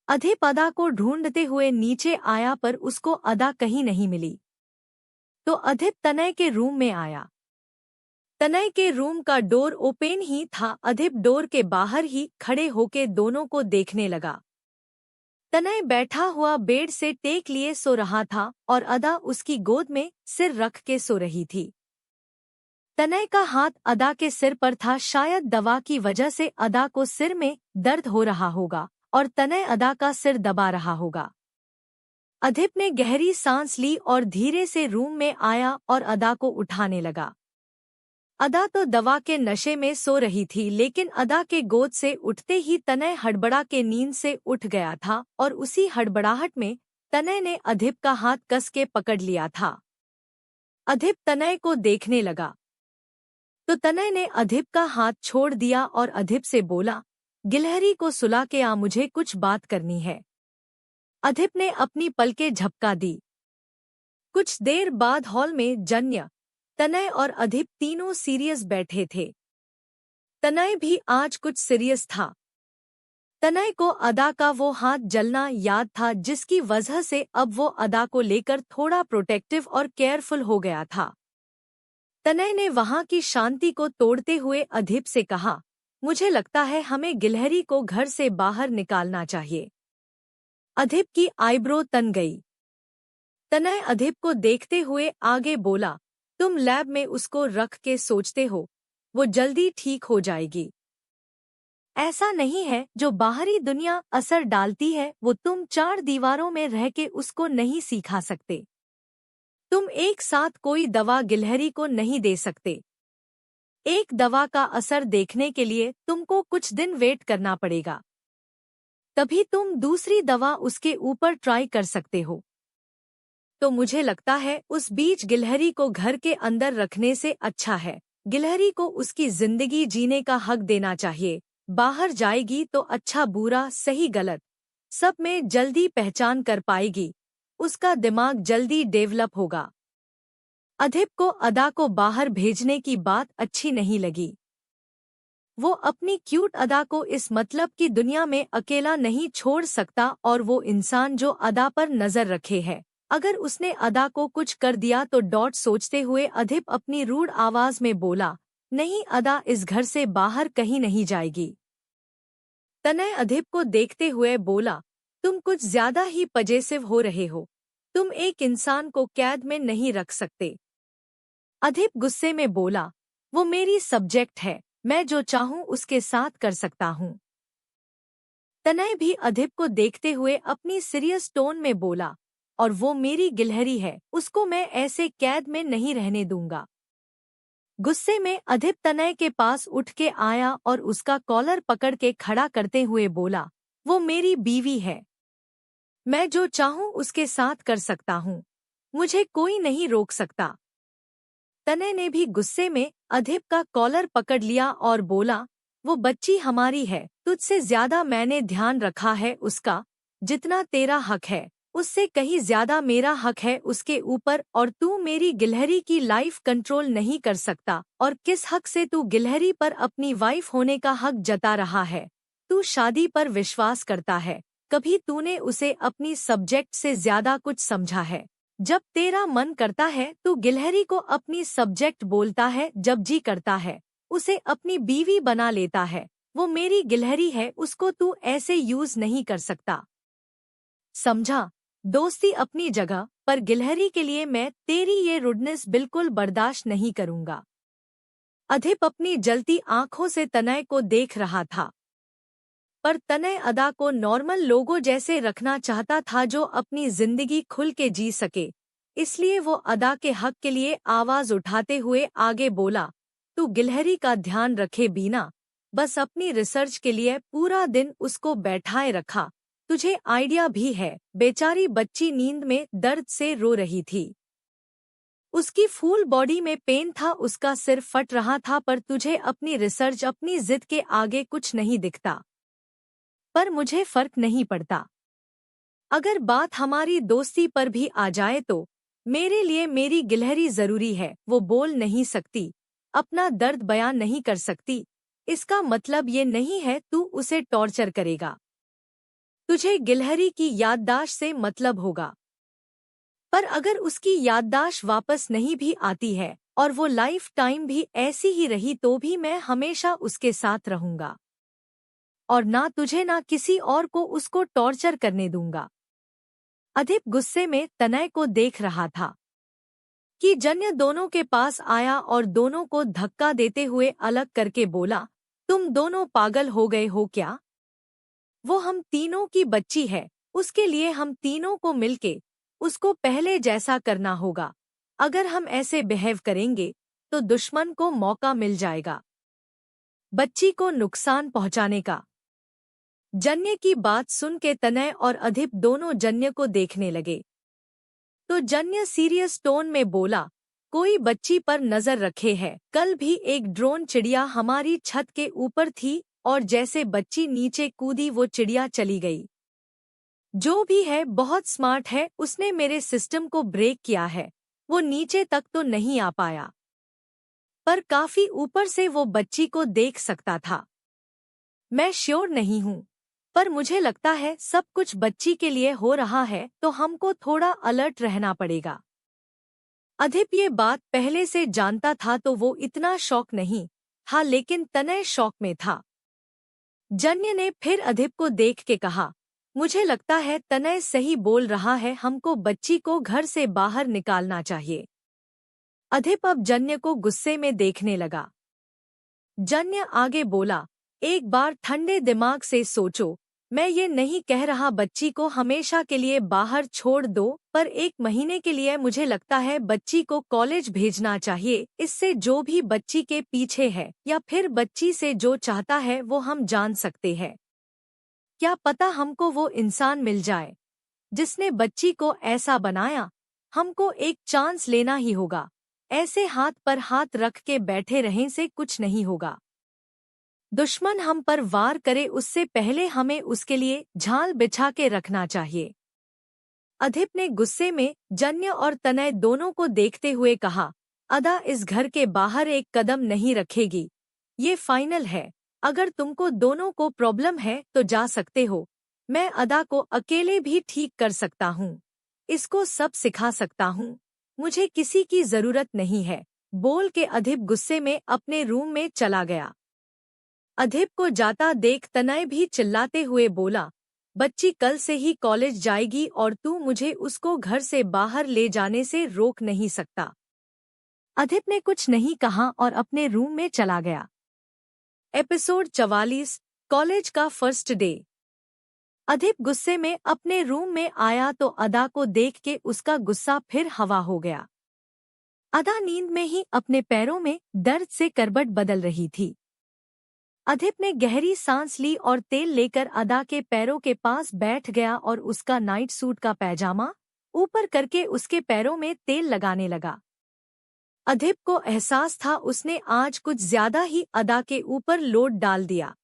अधिप अदा को ढूंढते हुए नीचे आया पर उसको अदा कहीं नहीं मिली। तो अधिप तनय के रूम में आया। तनय के रूम का डोर ओपन ही था। अधिप डोर के बाहर ही खड़े होके दोनों को देखने लगा। तनय बैठा हुआ बेड से टेक लिए सो रहा था और अदा उसकी गोद में सिर रख के सो रही थी। तनय का हाथ अदा के सिर पर था। शायद दवा की वजह से अदा को सिर में दर्द हो रहा होगा और तनय अदा का सिर दबा रहा होगा। अधिप ने गहरी सांस ली और धीरे से रूम में आया और अदा को उठाने लगा। अदा तो दवा के नशे में सो रही थी, लेकिन अदा के गोद से उठते ही तनय हड़बड़ा के नींद से उठ गया था और उसी हड़बड़ाहट में तनय ने अधिप का हाथ कस के पकड़ लिया था। अधिप तनय को देखने लगा तो तनय ने अधिप का हाथ छोड़ दिया और अधिप से बोला, गिलहरी को सुला के आ, मुझे कुछ बात करनी है। अधिप ने अपनी पलकें झपका दी। कुछ देर बाद हॉल में जन्य, तनय और अधिप तीनों सीरियस बैठे थे। तनय भी आज कुछ सीरियस था। तनय को अदा का वो हाथ जलना याद था, जिसकी वजह से अब वो अदा को लेकर थोड़ा प्रोटेक्टिव और केयरफुल हो गया था। तनय ने वहां की शांति को तोड़ते हुए अधिप से कहा, मुझे लगता है हमें गिलहरी को घर से बाहर निकालना चाहिए। अधिप की आईब्रो तन गई। तनय अधिप को देखते हुए आगे बोला, तुम लैब में उसको रख के सोचते हो वो जल्दी ठीक हो जाएगी। ऐसा नहीं है, जो बाहरी दुनिया असर डालती है वो तुम चार दीवारों में रह के उसको नहीं सिखा सकते। तुम एक साथ कोई दवा गिलहरी को नहीं दे सकते। एक दवा का असर देखने के लिए तुमको कुछ दिन वेट करना पड़ेगा, तभी तुम दूसरी दवा उसके ऊपर ट्राई कर सकते हो। तो मुझे लगता है उस बीच गिलहरी को घर के अंदर रखने से अच्छा है। गिलहरी को उसकी जिंदगी जीने का हक देना चाहिए। बाहर जाएगी तो अच्छा बुरा सही गलत सब में जल्दी पहचान कर पाएगी। उसका दिमाग जल्दी डेवलप होगा। अधिप को अदा को बाहर भेजने की बात अच्छी नहीं लगी। वो अपनी क्यूट अदा को इस मतलब की दुनिया में अकेला नहीं छोड़ सकता, और वो इंसान जो अदा पर नजर रखे है, अगर उसने अदा को कुछ कर दिया तो डॉट सोचते हुए अधिप अपनी रूड आवाज में बोला, नहीं अदा इस घर से बाहर कहीं नहीं जाएगी। तनय अधिप को देखते हुए बोला, तुम कुछ ज्यादा ही पजेसिव हो रहे हो। तुम एक इंसान को कैद में नहीं रख सकते। अधिप गुस्से में बोला, वो मेरी सब्जेक्ट है, मैं जो चाहूं उसके साथ कर सकता हूं। तनय भी अधिप को देखते हुए अपनी सीरियस टोन में बोला, और वो मेरी गिलहरी है, उसको मैं ऐसे कैद में नहीं रहने दूंगा। गुस्से में अधिप तनय के पास उठ के आया और उसका कॉलर पकड़ के खड़ा करते हुए बोला, वो मेरी बीवी है, मैं जो चाहूं उसके साथ कर सकता हूं, मुझे कोई नहीं रोक सकता। तनय ने भी गुस्से में अधिप का कॉलर पकड़ लिया और बोला, वो बच्ची हमारी है, तुझसे ज्यादा मैंने ध्यान रखा है उसका, जितना तेरा हक है उससे कहीं ज्यादा मेरा हक है उसके ऊपर, और तू मेरी गिलहरी की लाइफ कंट्रोल नहीं कर सकता। और किस हक से तू गिलहरी पर अपनी वाइफ होने का हक जता रहा है? तू शादी पर विश्वास करता है, कभी तूने उसे अपनी सब्जेक्ट से ज्यादा कुछ समझा है? जब तेरा मन करता है तू गिलहरी को अपनी सब्जेक्ट बोलता है, जब जी करता है उसे अपनी बीवी बना लेता है। वो मेरी गिलहरी है, उसको तू ऐसे यूज नहीं कर सकता, समझा? दोस्ती अपनी जगह, पर गिलहरी के लिए मैं तेरी ये रुडनेस बिल्कुल बर्दाश्त नहीं करूंगा। अधिप अपनी जलती आंखों से तनय को देख रहा था, पर तनय अदा को नॉर्मल लोगों जैसे रखना चाहता था, जो अपनी जिंदगी खुल के जी सके। इसलिए वो अदा के हक के लिए आवाज उठाते हुए आगे बोला, तू गिलहरी का ध्यान रखे बीना, बस अपनी रिसर्च के लिए पूरा दिन उसको बैठाए रखा। तुझे आइडिया भी है, बेचारी बच्ची नींद में दर्द से रो रही थी, उसकी फुल बॉडी में पेन था, उसका सिर फट रहा था, पर तुझे अपनी रिसर्च, अपनी जिद के आगे कुछ नहीं दिखता। पर मुझे फर्क नहीं पड़ता। अगर बात हमारी दोस्ती पर भी आ जाए तो मेरे लिए मेरी गिलहरी जरूरी है। वो बोल नहीं सकती, अपना दर्द बयान नहीं कर सकती, इसका मतलब ये नहीं है तू उसे टॉर्चर करेगा। तुझे गिलहरी की याददाश्त से मतलब होगा, पर अगर उसकी याददाश्त वापस नहीं भी आती है और वो लाइफ टाइम भी ऐसी ही रही, तो भी मैं हमेशा उसके साथ रहूंगा और ना तुझे ना किसी और को उसको टॉर्चर करने दूंगा। अधिप गुस्से में तनय को देख रहा था कि जन्य दोनों के पास आया और दोनों को धक्का देते हुए अलग करके बोला, तुम दोनों पागल हो गए हो क्या? वो हम तीनों की बच्ची है, उसके लिए हम तीनों को मिलके उसको पहले जैसा करना होगा। अगर हम ऐसे बिहेव करेंगे तो दुश्मन को मौका मिल जाएगा बच्ची को नुकसान पहुंचाने का। जन्य की बात सुन के तनय और अधिप दोनों जन्य को देखने लगे, तो जन्य सीरियस टोन में बोला, कोई बच्ची पर नजर रखे है। कल भी एक ड्रोन चिड़िया हमारी छत के ऊपर थी और जैसे बच्ची नीचे कूदी वो चिड़िया चली गई। जो भी है बहुत स्मार्ट है, उसने मेरे सिस्टम को ब्रेक किया है। वो नीचे तक तो नहीं आ पाया, पर काफी ऊपर से वो बच्ची को देख सकता था। मैं श्योर नहीं हूँ, पर मुझे लगता है सब कुछ बच्ची के लिए हो रहा है, तो हमको थोड़ा अलर्ट रहना पड़ेगा। अधिप ये बात पहले से जानता था तो वो इतना शॉक नहीं था, लेकिन तनय शॉक में था। जन्य ने फिर अधिप को देख के कहा, मुझे लगता है तनय सही बोल रहा है, हमको बच्ची को घर से बाहर निकालना चाहिए। अधिप अब जन्य को गुस्से में देखने लगा। जन्य आगे बोला, एक बार ठंडे दिमाग से सोचो, मैं ये नहीं कह रहा बच्ची को हमेशा के लिए बाहर छोड़ दो, पर 1 महीने के लिए मुझे लगता है बच्ची को कॉलेज भेजना चाहिए। इससे जो भी बच्ची के पीछे है या फिर बच्ची से जो चाहता है वो हम जान सकते हैं। क्या पता हमको वो इंसान मिल जाए जिसने बच्ची को ऐसा बनाया। हमको एक चांस लेना ही होगा, ऐसे हाथ पर हाथ रख के बैठे रहने से कुछ नहीं होगा। दुश्मन हम पर वार करे उससे पहले हमें उसके लिए झाल बिछा के रखना चाहिए। अधिप ने गुस्से में जन्य और तनय दोनों को देखते हुए कहा, अदा इस घर के बाहर एक कदम नहीं रखेगी, ये फाइनल है। अगर तुमको दोनों को प्रॉब्लम है तो जा सकते हो, मैं अदा को अकेले भी ठीक कर सकता हूँ, इसको सब सिखा सकता हूँ, मुझे किसी की जरूरत नहीं है। बोल के अधिप गुस्से में अपने रूम में चला गया। अधिप को जाता देख तनय भी चिल्लाते हुए बोला, बच्ची कल से ही कॉलेज जाएगी और तू मुझे उसको घर से बाहर ले जाने से रोक नहीं सकता। अधिप ने कुछ नहीं कहा और अपने रूम में चला गया। एपिसोड 44, कॉलेज का फर्स्ट डे। अधिप गुस्से में अपने रूम में आया तो अदा को देख के उसका गुस्सा फिर हवा हो गया। अदा नींद में ही अपने पैरों में दर्द से करवट बदल रही थी। अधिप ने गहरी सांस ली और तेल लेकर अदा के पैरों के पास बैठ गया और उसका नाइट सूट का पैजामा ऊपर करके उसके पैरों में तेल लगाने लगा। अधिप को एहसास था उसने आज कुछ ज्यादा ही अदा के ऊपर लोड डाल दिया।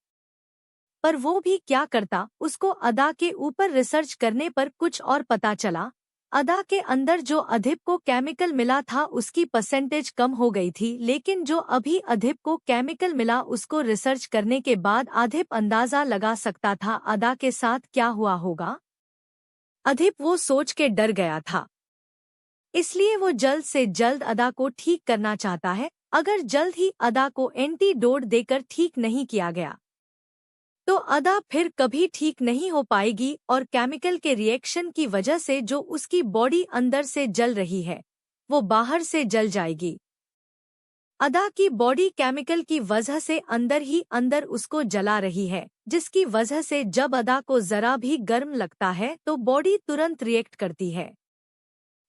पर वो भी क्या करता, उसको अदा के ऊपर रिसर्च करने पर कुछ और पता चला। अदा के अंदर जो अधिप को केमिकल मिला था उसकी परसेंटेज कम हो गई थी, लेकिन जो अभी अधिप को केमिकल मिला उसको रिसर्च करने के बाद अधिप अंदाजा लगा सकता था अदा के साथ क्या हुआ होगा। अधिप वो सोच के डर गया था, इसलिए वो जल्द से जल्द अदा को ठीक करना चाहता है। अगर जल्द ही अदा को एंटीडोट देकर ठीक नहीं किया गया तो अदा फिर कभी ठीक नहीं हो पाएगी और केमिकल के रिएक्शन की वजह से जो उसकी बॉडी अंदर से जल रही है वो बाहर से जल जाएगी। अदा की बॉडी केमिकल की वजह से अंदर ही अंदर उसको जला रही है, जिसकी वजह से जब अदा को जरा भी गर्म लगता है तो बॉडी तुरंत रिएक्ट करती है।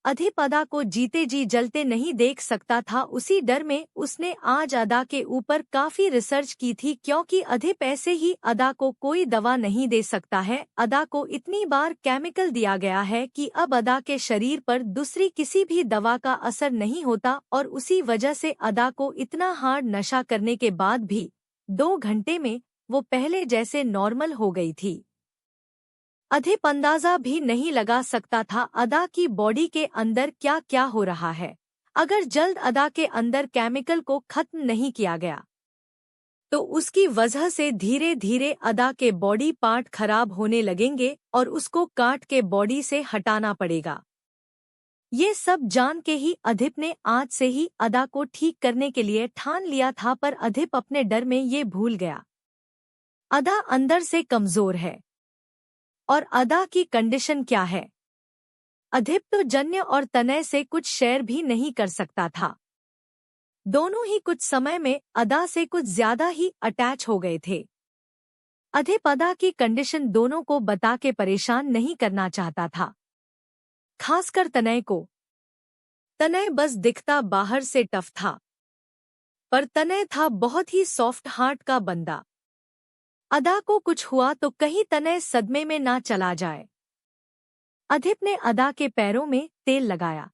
अधिप अदा को जीते जी जलते नहीं देख सकता था। उसी डर में उसने आज अदा के ऊपर काफी रिसर्च की थी, क्योंकि अधिप ऐसे ही अदा को कोई दवा नहीं दे सकता है। अदा को इतनी बार केमिकल दिया गया है कि अब अदा के शरीर पर दूसरी किसी भी दवा का असर नहीं होता और उसी वजह से अदा को इतना हार्ड नशा करने के बाद भी 2 घंटे में वो पहले जैसे नॉर्मल हो गई थी। अधिप अंदाजा भी नहीं लगा सकता था अदा की बॉडी के अंदर क्या क्या हो रहा है। अगर जल्द अदा के अंदर केमिकल को खत्म नहीं किया गया तो उसकी वजह से धीरे धीरे अदा के बॉडी पार्ट खराब होने लगेंगे और उसको काट के बॉडी से हटाना पड़ेगा। ये सब जान के ही अधिप ने आज से ही अदा को ठीक करने के लिए ठान लिया था, पर अधिप अपने डर में ये भूल गया अदा अंदर से कमजोर है। और अदा की कंडीशन क्या है? अधिप तो जन्य और तनय से कुछ शेयर भी नहीं कर सकता था। दोनों ही कुछ समय में अदा से कुछ ज्यादा ही अटैच हो गए थे। अधिप अदा की कंडीशन दोनों को बता के परेशान नहीं करना चाहता था, खासकर तनय को। तनय बस दिखता बाहर से टफ था, पर तनय था बहुत ही सॉफ्ट हार्ट का बंदा। अदा को कुछ हुआ तो कहीं तनय सदमे में ना चला जाए। अधिप ने अदा के पैरों में तेल लगाया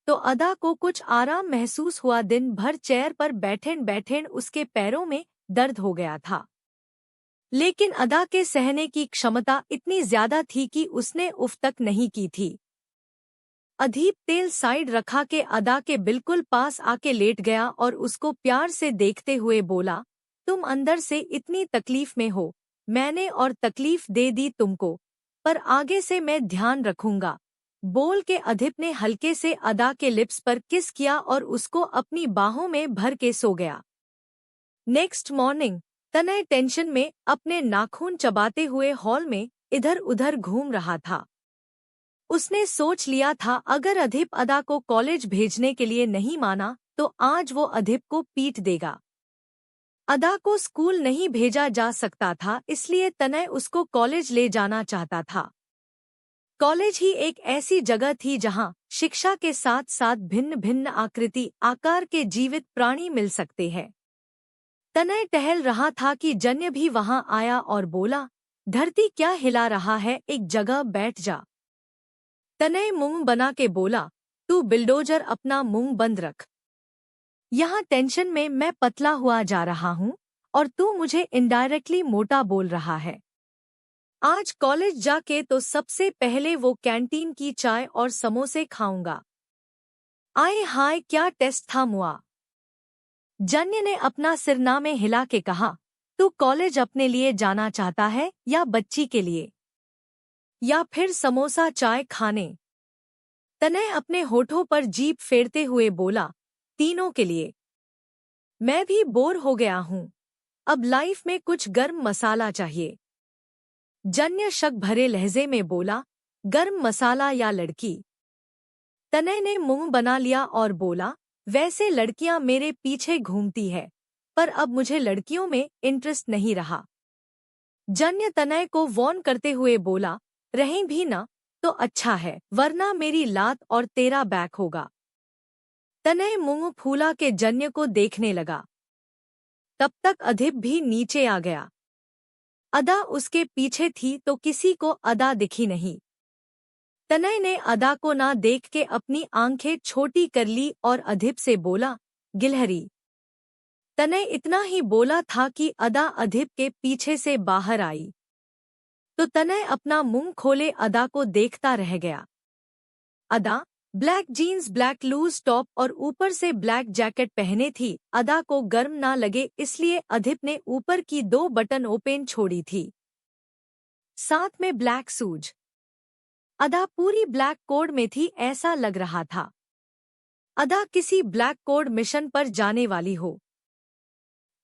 तो अदा को कुछ आराम महसूस हुआ। दिन भर चेयर पर बैठें बैठें उसके पैरों में दर्द हो गया था, लेकिन अदा के सहने की क्षमता इतनी ज्यादा थी कि उसने उफ तक नहीं की थी। अधिप तेल साइड रखा के अदा के बिल्कुल पास आके लेट गया और उसको प्यार से देखते हुए बोला, तुम अंदर से इतनी तकलीफ में हो, मैंने और तकलीफ दे दी तुमको, पर आगे से मैं ध्यान रखूंगा। बोल के अधिप ने हल्के से अदा के लिप्स पर किस किया और उसको अपनी बाहों में भर के सो गया। नेक्स्ट मॉर्निंग तनय टेंशन में अपने नाखून चबाते हुए हॉल में इधर उधर घूम रहा था। उसने सोच लिया था अगर अधिप अदा को कॉलेज भेजने के लिए नहीं माना तो आज वो अधिप को पीट देगा। अदा को स्कूल नहीं भेजा जा सकता था, इसलिए तनय उसको कॉलेज ले जाना चाहता था। कॉलेज ही एक ऐसी जगह थी जहां शिक्षा के साथ साथ भिन्न भिन्न आकृति आकार के जीवित प्राणी मिल सकते हैं। तनय टहल रहा था कि जन्य भी वहां आया और बोला, धरती क्या हिला रहा है, एक जगह बैठ जा। तनय मुंह बना के बोला, तू बिल्डोजर अपना मुंह बंद रख। यहाँ टेंशन में मैं पतला हुआ जा रहा हूँ और तू मुझे इनडायरेक्टली मोटा बोल रहा है। आज कॉलेज जाके तो सबसे पहले वो कैंटीन की चाय और समोसे खाऊंगा। आए हाय क्या टेस्ट था मुआ। जन्य ने अपना सिरनामे हिला के कहा, तू कॉलेज अपने लिए जाना चाहता है या बच्ची के लिए, या फिर समोसा चाय खाने? तनय अपने होठों पर जीभ फेरते हुए बोला, तीनों के लिए। मैं भी बोर हो गया हूँ, अब लाइफ में कुछ गर्म मसाला चाहिए। जन्य शक भरे लहजे में बोला, गर्म मसाला या लड़की? तनय ने मुंह बना लिया और बोला, वैसे लड़कियां मेरे पीछे घूमती है, पर अब मुझे लड़कियों में इंटरेस्ट नहीं रहा। जन्य तनय को वॉर्न करते हुए बोला, रहें भी ना तो अच्छा है, वरना मेरी लात और तेरा बैक होगा। तनय मुंह फूला के जन्य को देखने लगा। तब तक अधिप भी नीचे आ गया। अदा उसके पीछे थी तो किसी को अदा दिखी नहीं। तनय ने अदा को ना देख के अपनी आंखें छोटी कर ली और अधिप से बोला, गिलहरी। तनय इतना ही बोला था कि अदा अधिप के पीछे से बाहर आई तो तनय अपना मुंह खोले अदा को देखता रह गया। Ada black jeans, black loose top और ऊपर से ब्लैक जैकेट पहने थी। अदा को गर्म ना लगे इसलिए अधिप ने ऊपर की 2 बटन ओपन छोड़ी थी, साथ में ब्लैक सूज। अदा पूरी ब्लैक कोड में थी, ऐसा लग रहा था अदा किसी ब्लैक कोड मिशन पर जाने वाली हो।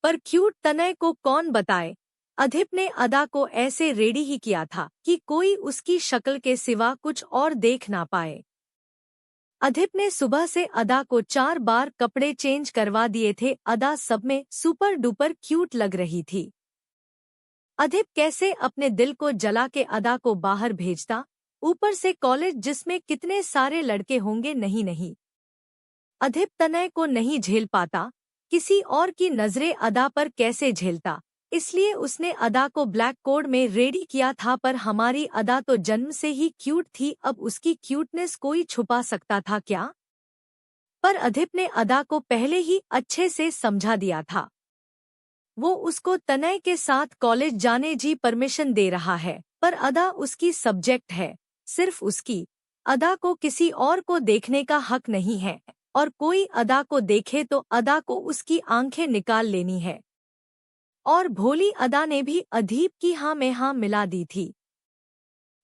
पर क्यूट तनय को कौन बताए, अधिप ने अदा को ऐसे रेडी ही किया था कि कोई उसकी शक्ल के सिवा कुछ और देख ना पाए। अधिप ने सुबह से अदा को 4 बार कपड़े चेंज करवा दिए थे। अदा सब में सुपर डुपर क्यूट लग रही थी। अधिप कैसे अपने दिल को जला के अदा को बाहर भेजता, ऊपर से कॉलेज जिसमें कितने सारे लड़के होंगे। नहीं, अधिप तनय को नहीं झेल पाता, किसी और की नजरें अदा पर कैसे झेलता, इसलिए उसने अदा को ब्लैक कोड में रेडी किया था। पर हमारी अदा तो जन्म से ही क्यूट थी, अब उसकी क्यूटनेस कोई छुपा सकता था क्या? पर अधिप ने अदा को पहले ही अच्छे से समझा दिया था। वो उसको तनय के साथ कॉलेज जाने जी परमिशन दे रहा है, पर अदा उसकी सब्जेक्ट है, सिर्फ उसकी। अदा को किसी और को देखने का हक नहीं है, और कोई अदा को देखे तो अदा को उसकी आंखें निकाल लेनी है। और भोली अदा ने भी अधीप की हाँ में हाँ मिला दी थी।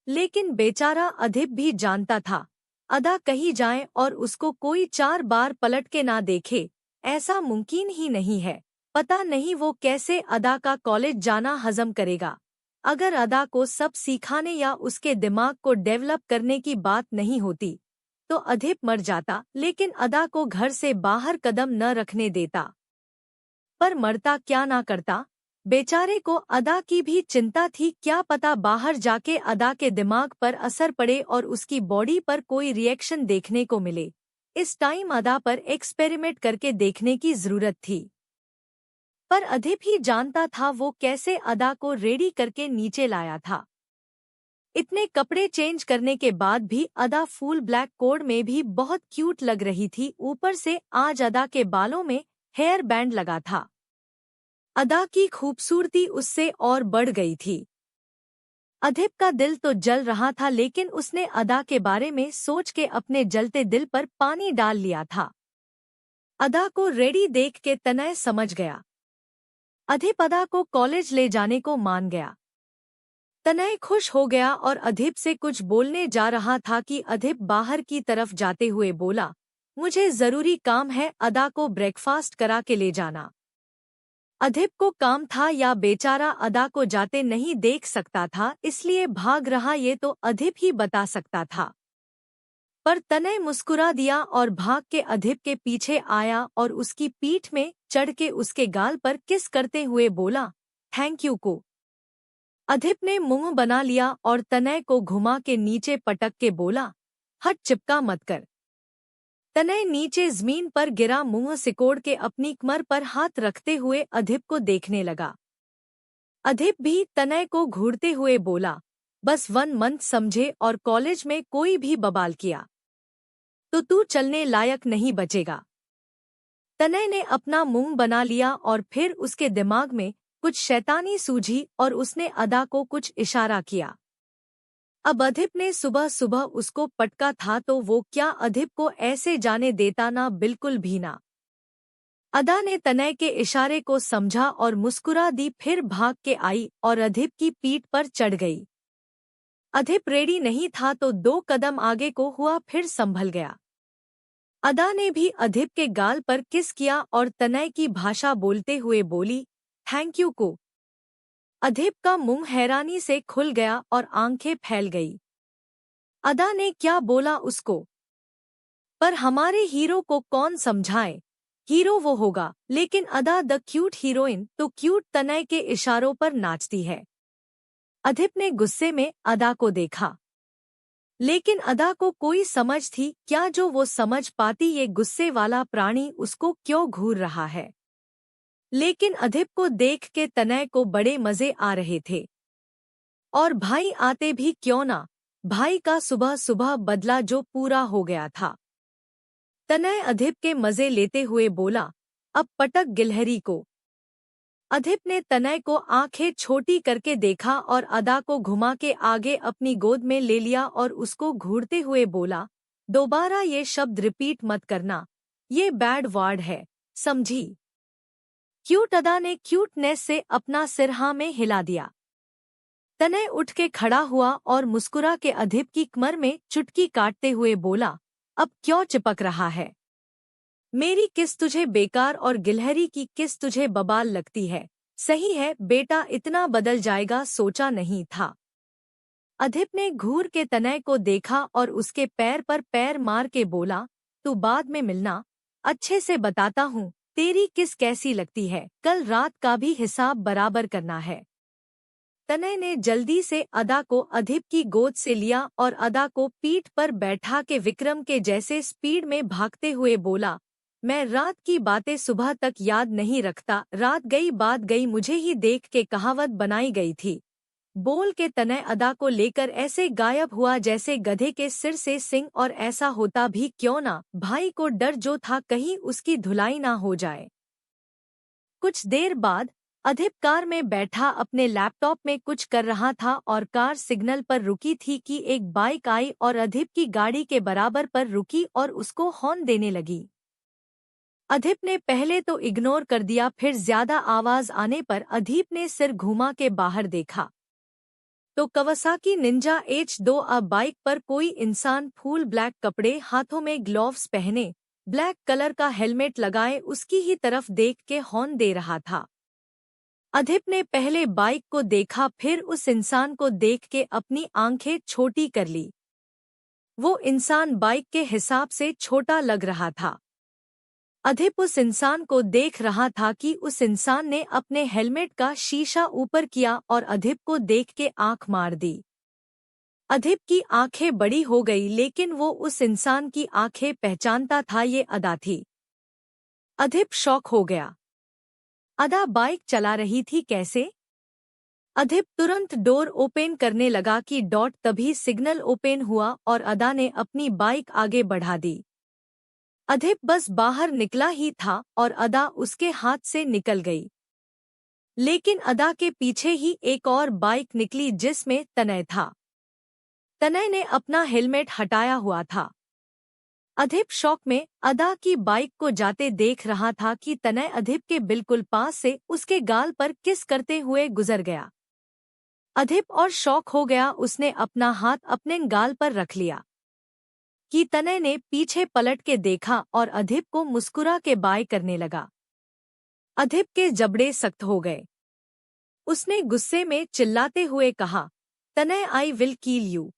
लेकिन बेचारा अधीप भी जानता था, अदा कहीं जाए और उसको कोई 4 बार पलट के ना देखे, ऐसा मुमकिन ही नहीं है। पता नहीं वो कैसे अदा का कॉलेज जाना हजम करेगा। अगर अदा को सब सिखाने या उसके दिमाग को डेवलप करने की बात नहीं होती तो अधीप मर जाता, लेकिन अदा को घर से बाहर कदम न रखने देता। पर मरता क्या ना करता, बेचारे को अदा की भी चिंता थी। क्या पता बाहर जाके अदा के दिमाग पर असर पड़े और उसकी बॉडी पर कोई रिएक्शन देखने को मिले। इस टाइम अदा पर एक्सपेरिमेंट करके देखने की जरूरत थी। पर अधीप ही जानता था वो कैसे अदा को रेडी करके नीचे लाया था। इतने कपड़े चेंज करने के बाद भी अदा फुल ब्लैक कोड में भी बहुत क्यूट लग रही थी। ऊपर से आज अदा के बालों में हेयर बैंड लगा था। अदा की खूबसूरती उससे और बढ़ गई थी। अधीप का दिल तो जल रहा था, लेकिन उसने अदा के बारे में सोच के अपने जलते दिल पर पानी डाल लिया था। अदा को रेडी देख के तनय समझ गया। अधीप अदा को कॉलेज ले जाने को मान गया। तनय खुश हो गया और अधीप से कुछ बोलने जा रहा था कि अधीप बाहर की तरफ जाते हुए बोला, मुझे जरूरी काम है, अदा को ब्रेकफास्ट करा के ले जाना। अधीप को काम था या बेचारा अदा को जाते नहीं देख सकता था, इसलिए भाग रहा, ये तो अधीप ही बता सकता था। पर तनय मुस्कुरा दिया और भाग के अधीप के पीछे आया और उसकी पीठ में चढ़ के उसके गाल पर किस करते हुए बोला, थैंक यू को। अधीप ने मुंह बना लिया और तनय को घुमा के नीचे पटक के बोला, हट, चिपका मत कर। तनय नीचे जमीन पर गिरा, मुंह सिकोड़ के अपनी कमर पर हाथ रखते हुए अधीप को देखने लगा। अधीप भी तनय को घूरते हुए बोला, बस 1 मंथ समझे और कॉलेज में कोई भी बवाल किया तो तू चलने लायक नहीं बचेगा। तनय ने अपना मुंह बना लिया और फिर उसके दिमाग में कुछ शैतानी सूझी और उसने अदा को कुछ इशारा किया। अब अधीप ने सुबह सुबह उसको पटका था तो वो क्या अधीप को ऐसे जाने देता, ना, बिल्कुल भी ना। अदा ने तनय के इशारे को समझा और मुस्कुरा दी, फिर भाग के आई और अधीप की पीठ पर चढ़ गई। अधीप रेडी नहीं था तो 2 कदम आगे को हुआ, फिर संभल गया। अदा ने भी अधीप के गाल पर किस किया और तनय की भाषा बोलते हुए बोली, थैंक यू को। अधीप का मुंह हैरानी से खुल गया और आंखें फैल गई। अदा ने क्या बोला उसको? पर हमारे हीरो को कौन समझाए, हीरो वो होगा, लेकिन अदा द क्यूट हीरोइन तो क्यूट तनय के इशारों पर नाचती है। अधीप ने गुस्से में अदा को देखा, लेकिन अदा को कोई समझ थी क्या जो वो समझ पाती ये गुस्से वाला प्राणी उसको क्यों घूर रहा है। लेकिन अधीप को देख के तनय को बड़े मजे आ रहे थे। और भाई आते भी क्यों ना, भाई का सुबह सुबह बदला जो पूरा हो गया था। तनय अधिप के मजे लेते हुए बोला, अब पटक गिलहरी को। अधिप ने तनय को आंखें छोटी करके देखा और अदा को घुमा के आगे अपनी गोद में ले लिया और उसको घूरते हुए बोला, दोबारा ये शब्द रिपीट मत करना, ये बैड वर्ड है, समझी। क्यूट अदा ने क्यूटनेस से अपना सिर हाँ में हिला दिया। तनय उठ के खड़ा हुआ और मुस्कुरा के अधिप की कमर में चुटकी काटते हुए बोला, अब क्यों चिपक रहा है? मेरी किस तुझे बेकार और गिलहरी की किस तुझे बबाल लगती है? सही है बेटा, इतना बदल जाएगा सोचा नहीं था। अधिप ने घूर के तनय को देखा और उसके पैर पर पैर मार के बोला, तू बाद में मिलना, अच्छे से बताता हूँ तेरी किस कैसी लगती है, कल रात का भी हिसाब बराबर करना है। तनय ने जल्दी से अदा को अधिप की गोद से लिया और अदा को पीठ पर बैठा के विक्रम के जैसे स्पीड में भागते हुए बोला, मैं रात की बातें सुबह तक याद नहीं रखता, रात गई बात गई, मुझे ही देख के कहावत बनाई गई थी। बोल के तनय अदा को लेकर ऐसे गायब हुआ जैसे गधे के सिर से सिंह, और ऐसा होता भी क्यों ना, भाई को डर जो था कहीं उसकी धुलाई ना हो जाए। कुछ देर बाद अधिप कार में बैठा अपने लैपटॉप में कुछ कर रहा था और कार सिग्नल पर रुकी थी कि एक बाइक आई और अधिप की गाड़ी के बराबर पर रुकी और उसको हॉर्न देने लगी। अधिप ने पहले तो इग्नोर कर दिया, फिर ज्यादा आवाज आने पर अधिप ने सिर घुमा के बाहर देखा तो कवासाकी निंजा H2 बाइक पर कोई इंसान फुल ब्लैक कपड़े, हाथों में ग्लोव्स पहने, ब्लैक कलर का हेलमेट लगाए उसकी ही तरफ देख के हॉर्न दे रहा था। अधिप ने पहले बाइक को देखा, फिर उस इंसान को देख के अपनी आंखें छोटी कर ली। वो इंसान बाइक के हिसाब से छोटा लग रहा था। अधिप उस इंसान को देख रहा था कि उस इंसान ने अपने हेलमेट का शीशा ऊपर किया और अधिप को देख के आंख मार दी। अधिप की आंखें बड़ी हो गई, लेकिन वो उस इंसान की आंखें पहचानता था, ये अदा थी। अधिप शॉक हो गया। अदा बाइक चला रही थी कैसे? अधिप तुरंत डोर ओपन करने लगा कि डॉट, तभी सिग्नल ओपन हुआ और अदा ने अपनी बाइक आगे बढ़ा दी। अधिप बस बाहर निकला ही था और अदा उसके हाथ से निकल गई, लेकिन अदा के पीछे ही एक और बाइक निकली जिसमें तनय था। तनय ने अपना हेलमेट हटाया हुआ था। अधिप शॉक में अदा की बाइक को जाते देख रहा था कि तनय अधिप के बिल्कुल पास से उसके गाल पर किस करते हुए गुजर गया। अधिप और शॉक हो गया, उसने अपना हाथ अपने गाल पर रख लिया कि तनय ने पीछे पलट के देखा और अधिप को मुस्कुरा के बाय करने लगा। अधिप के जबड़े सख्त हो गए। उसने गुस्से में चिल्लाते हुए कहा, तनय आई विल किल यू।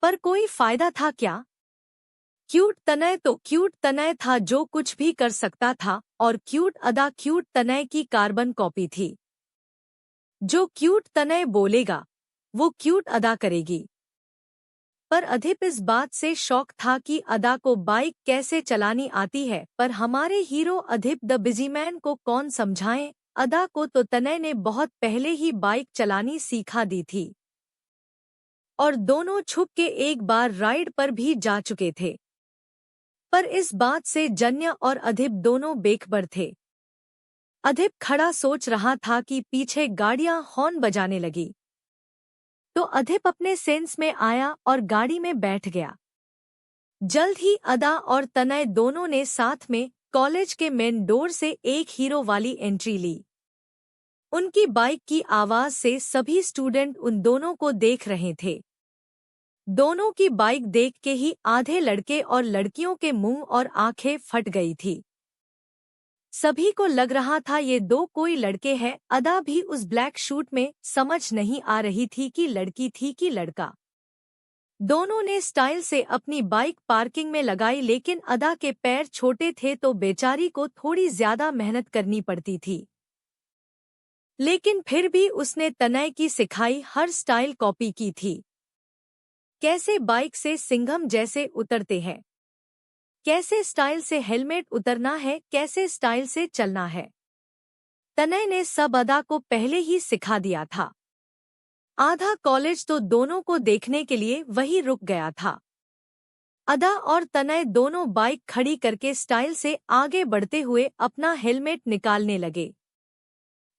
पर कोई फायदा था क्या? क्यूट तनय तो क्यूट तनय था जो कुछ भी कर सकता था, और क्यूट अदा क्यूट तनय की कार्बन कॉपी थी। जो क्यूट तनय बोलेगा वो क्यूट अदा करेगी। पर अधिप इस बात से शौक था कि अदा को बाइक कैसे चलानी आती है, पर हमारे हीरो अधिप द बिजीमैन को कौन समझाएं। अदा को तो तनय ने बहुत पहले ही बाइक चलानी सिखा दी थी और दोनों छुप के एक बार राइड पर भी जा चुके थे। पर इस बात से जन्य और अधिप दोनों बेखबर थे। अधिप खड़ा सोच रहा था कि पीछे गाड़ियां हॉर्न बजाने लगी तो अधिप अपने सेंस में आया और गाड़ी में बैठ गया। जल्द ही अदा और तनय दोनों ने साथ में कॉलेज के मेन डोर से एक हीरो वाली एंट्री ली। उनकी बाइक की आवाज से सभी स्टूडेंट उन दोनों को देख रहे थे। दोनों की बाइक देख के ही आधे लड़के और लड़कियों के मुंह और आंखें फट गई थी। सभी को लग रहा था ये दो कोई लड़के हैं। अदा भी उस ब्लैक शूट में समझ नहीं आ रही थी कि लड़की थी कि लड़का। दोनों ने स्टाइल से अपनी बाइक पार्किंग में लगाई, लेकिन अदा के पैर छोटे थे तो बेचारी को थोड़ी ज्यादा मेहनत करनी पड़ती थी। लेकिन फिर भी उसने तनय की सिखाई हर स्टाइल कॉपी की थी। कैसे बाइक से सिंघम जैसे उतरते हैं, कैसे स्टाइल से हेलमेट उतरना है, कैसे स्टाइल से चलना है, तनय ने सब अदा को पहले ही सिखा दिया था। आधा कॉलेज तो दोनों को देखने के लिए वहीं रुक गया था। अदा और तनय दोनों बाइक खड़ी करके स्टाइल से आगे बढ़ते हुए अपना हेलमेट निकालने लगे।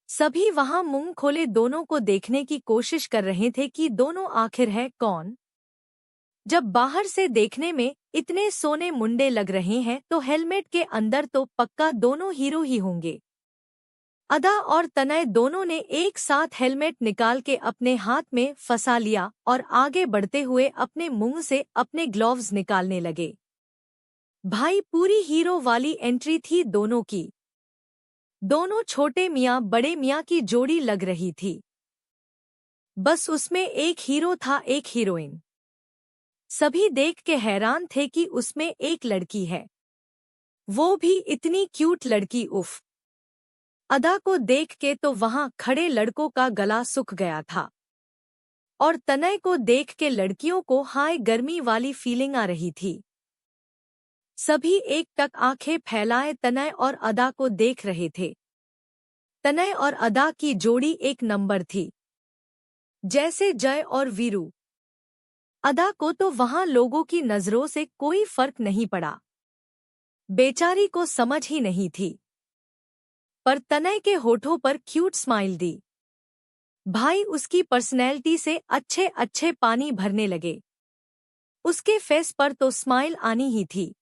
सभी वहां मुंह खोले दोनों को देखने की कोशिश कर रहे थे कि दोनों आखिर है कौन। जब बाहर से देखने में इतने सोने मुंडे लग रहे हैं तो हेलमेट के अंदर तो पक्का दोनों हीरो ही होंगे। अदा और तनय दोनों ने एक साथ हेलमेट निकाल के अपने हाथ में फंसा लिया और आगे बढ़ते हुए अपने मुंह से अपने ग्लव्स निकालने लगे। भाई पूरी हीरो वाली एंट्री थी दोनों की। दोनों छोटे मियाँ बड़े मियाँ की जोड़ी लग रही थी। बस उसमें एक हीरो था एक हीरोइन। सभी देख के हैरान थे कि उसमें एक लड़की है, वो भी इतनी क्यूट लड़की। उफ। अदा को देख के तो वहां खड़े लड़कों का गला सूख गया था और तनय को देख के लड़कियों को हाय गर्मी वाली फीलिंग आ रही थी। सभी एक टक आंखें फैलाए तनय और अदा को देख रहे थे। तनय और अदा की जोड़ी एक नंबर थी, जैसे जय और वीरू। अदा को तो वहां लोगों की नजरों से कोई फर्क नहीं पड़ा, बेचारी को समझ ही नहीं थी। पर तनय के होठों पर क्यूट स्माइल दी। भाई उसकी पर्सनैलिटी से अच्छे अच्छे पानी भरने लगे। उसके फेस पर तो स्माइल आनी ही थी।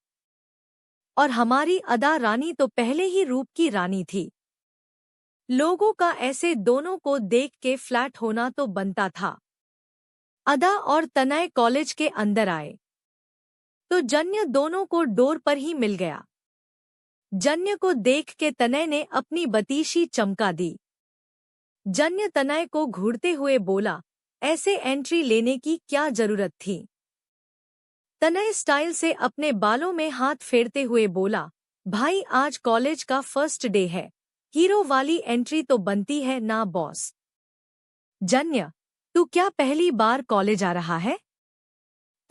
और हमारी अदा रानी तो पहले ही रूप की रानी थी। लोगों का ऐसे दोनों को देख के फ्लैट होना तो बनता था। अदा और तनय कॉलेज के अंदर आए तो जन्य दोनों को डोर पर ही मिल गया। जन्य को देख के तनय ने अपनी बतीशी चमका दी। जन्य तनय को घूरते हुए बोला, ऐसे एंट्री लेने की क्या जरूरत थी। तनय स्टाइल से अपने बालों में हाथ फेरते हुए बोला, भाई आज कॉलेज का फर्स्ट डे है, हीरो वाली एंट्री तो बनती है ना बॉस। जन्य, तू क्या पहली बार कॉलेज आ रहा है?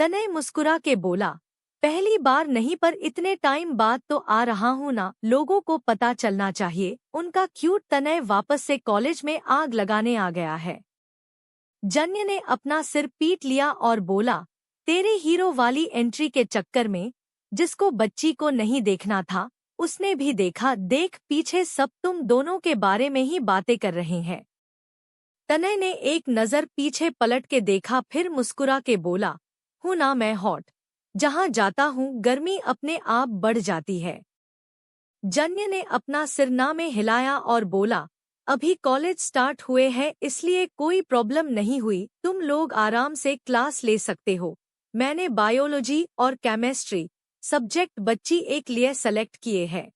तनय मुस्कुरा के बोला, पहली बार नहीं पर इतने टाइम बाद तो आ रहा हूं ना, लोगों को पता चलना चाहिए उनका क्यूट। तनय वापस से कॉलेज में आग लगाने आ गया है। जन्य ने अपना सिर पीट लिया और बोला, तेरे हीरो वाली एंट्री के चक्कर में जिसको बच्ची को नहीं देखना था उसने भी देखा। देख पीछे सब तुम दोनों के बारे में ही बातें कर रहे हैं। तनय ने एक नजर पीछे पलट के देखा, फिर मुस्कुरा के बोला, हूं ना मैं हॉट, जहां जाता हूं गर्मी अपने आप बढ़ जाती है। जन्य ने अपना सिरना में हिलाया और बोला, अभी कॉलेज स्टार्ट हुए हैं इसलिए कोई प्रॉब्लम नहीं हुई, तुम लोग आराम से क्लास ले सकते हो। मैंने बायोलॉजी और केमिस्ट्री सब्जेक्ट बच्ची एक लिए सेलेक्ट किए हैं।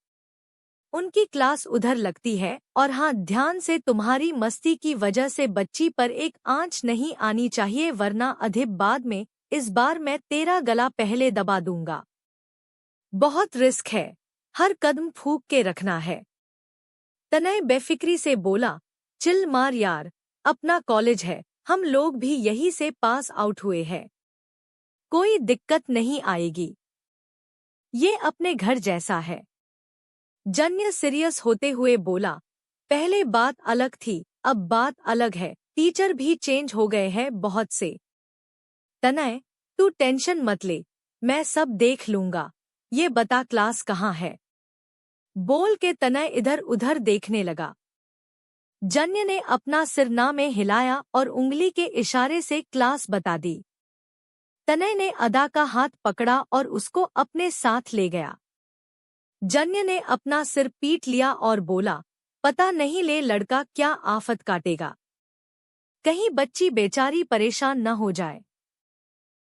उनकी क्लास उधर लगती है और हाँ, ध्यान से, तुम्हारी मस्ती की वजह से बच्ची पर एक आंच नहीं आनी चाहिए वरना अधिक बाद में इस बार मैं तेरा गला पहले दबा दूंगा। बहुत रिस्क है, हर कदम फूंक के रखना है। तनय बेफिक्री से बोला, चिल मार यार, अपना कॉलेज है, हम लोग भी यहीं से पास आउट हुए हैं, कोई दिक्कत नहीं आएगी, ये अपने घर जैसा है। जन्य सीरियस होते हुए बोला, पहले बात अलग थी अब बात अलग है, टीचर भी चेंज हो गए हैं बहुत से। तनय, तू टेंशन मत ले, मैं सब देख लूंगा, ये बता क्लास कहाँ है। बोल के तनय इधर उधर देखने लगा। जन्य ने अपना सिरना में हिलाया और उंगली के इशारे से क्लास बता दी। तनय ने अदा का हाथ पकड़ा और उसको अपने साथ ले गया। जन्य ने अपना सिर पीट लिया और बोला, पता नहीं ले लड़का क्या आफत काटेगा, कहीं बच्ची बेचारी परेशान न हो जाए।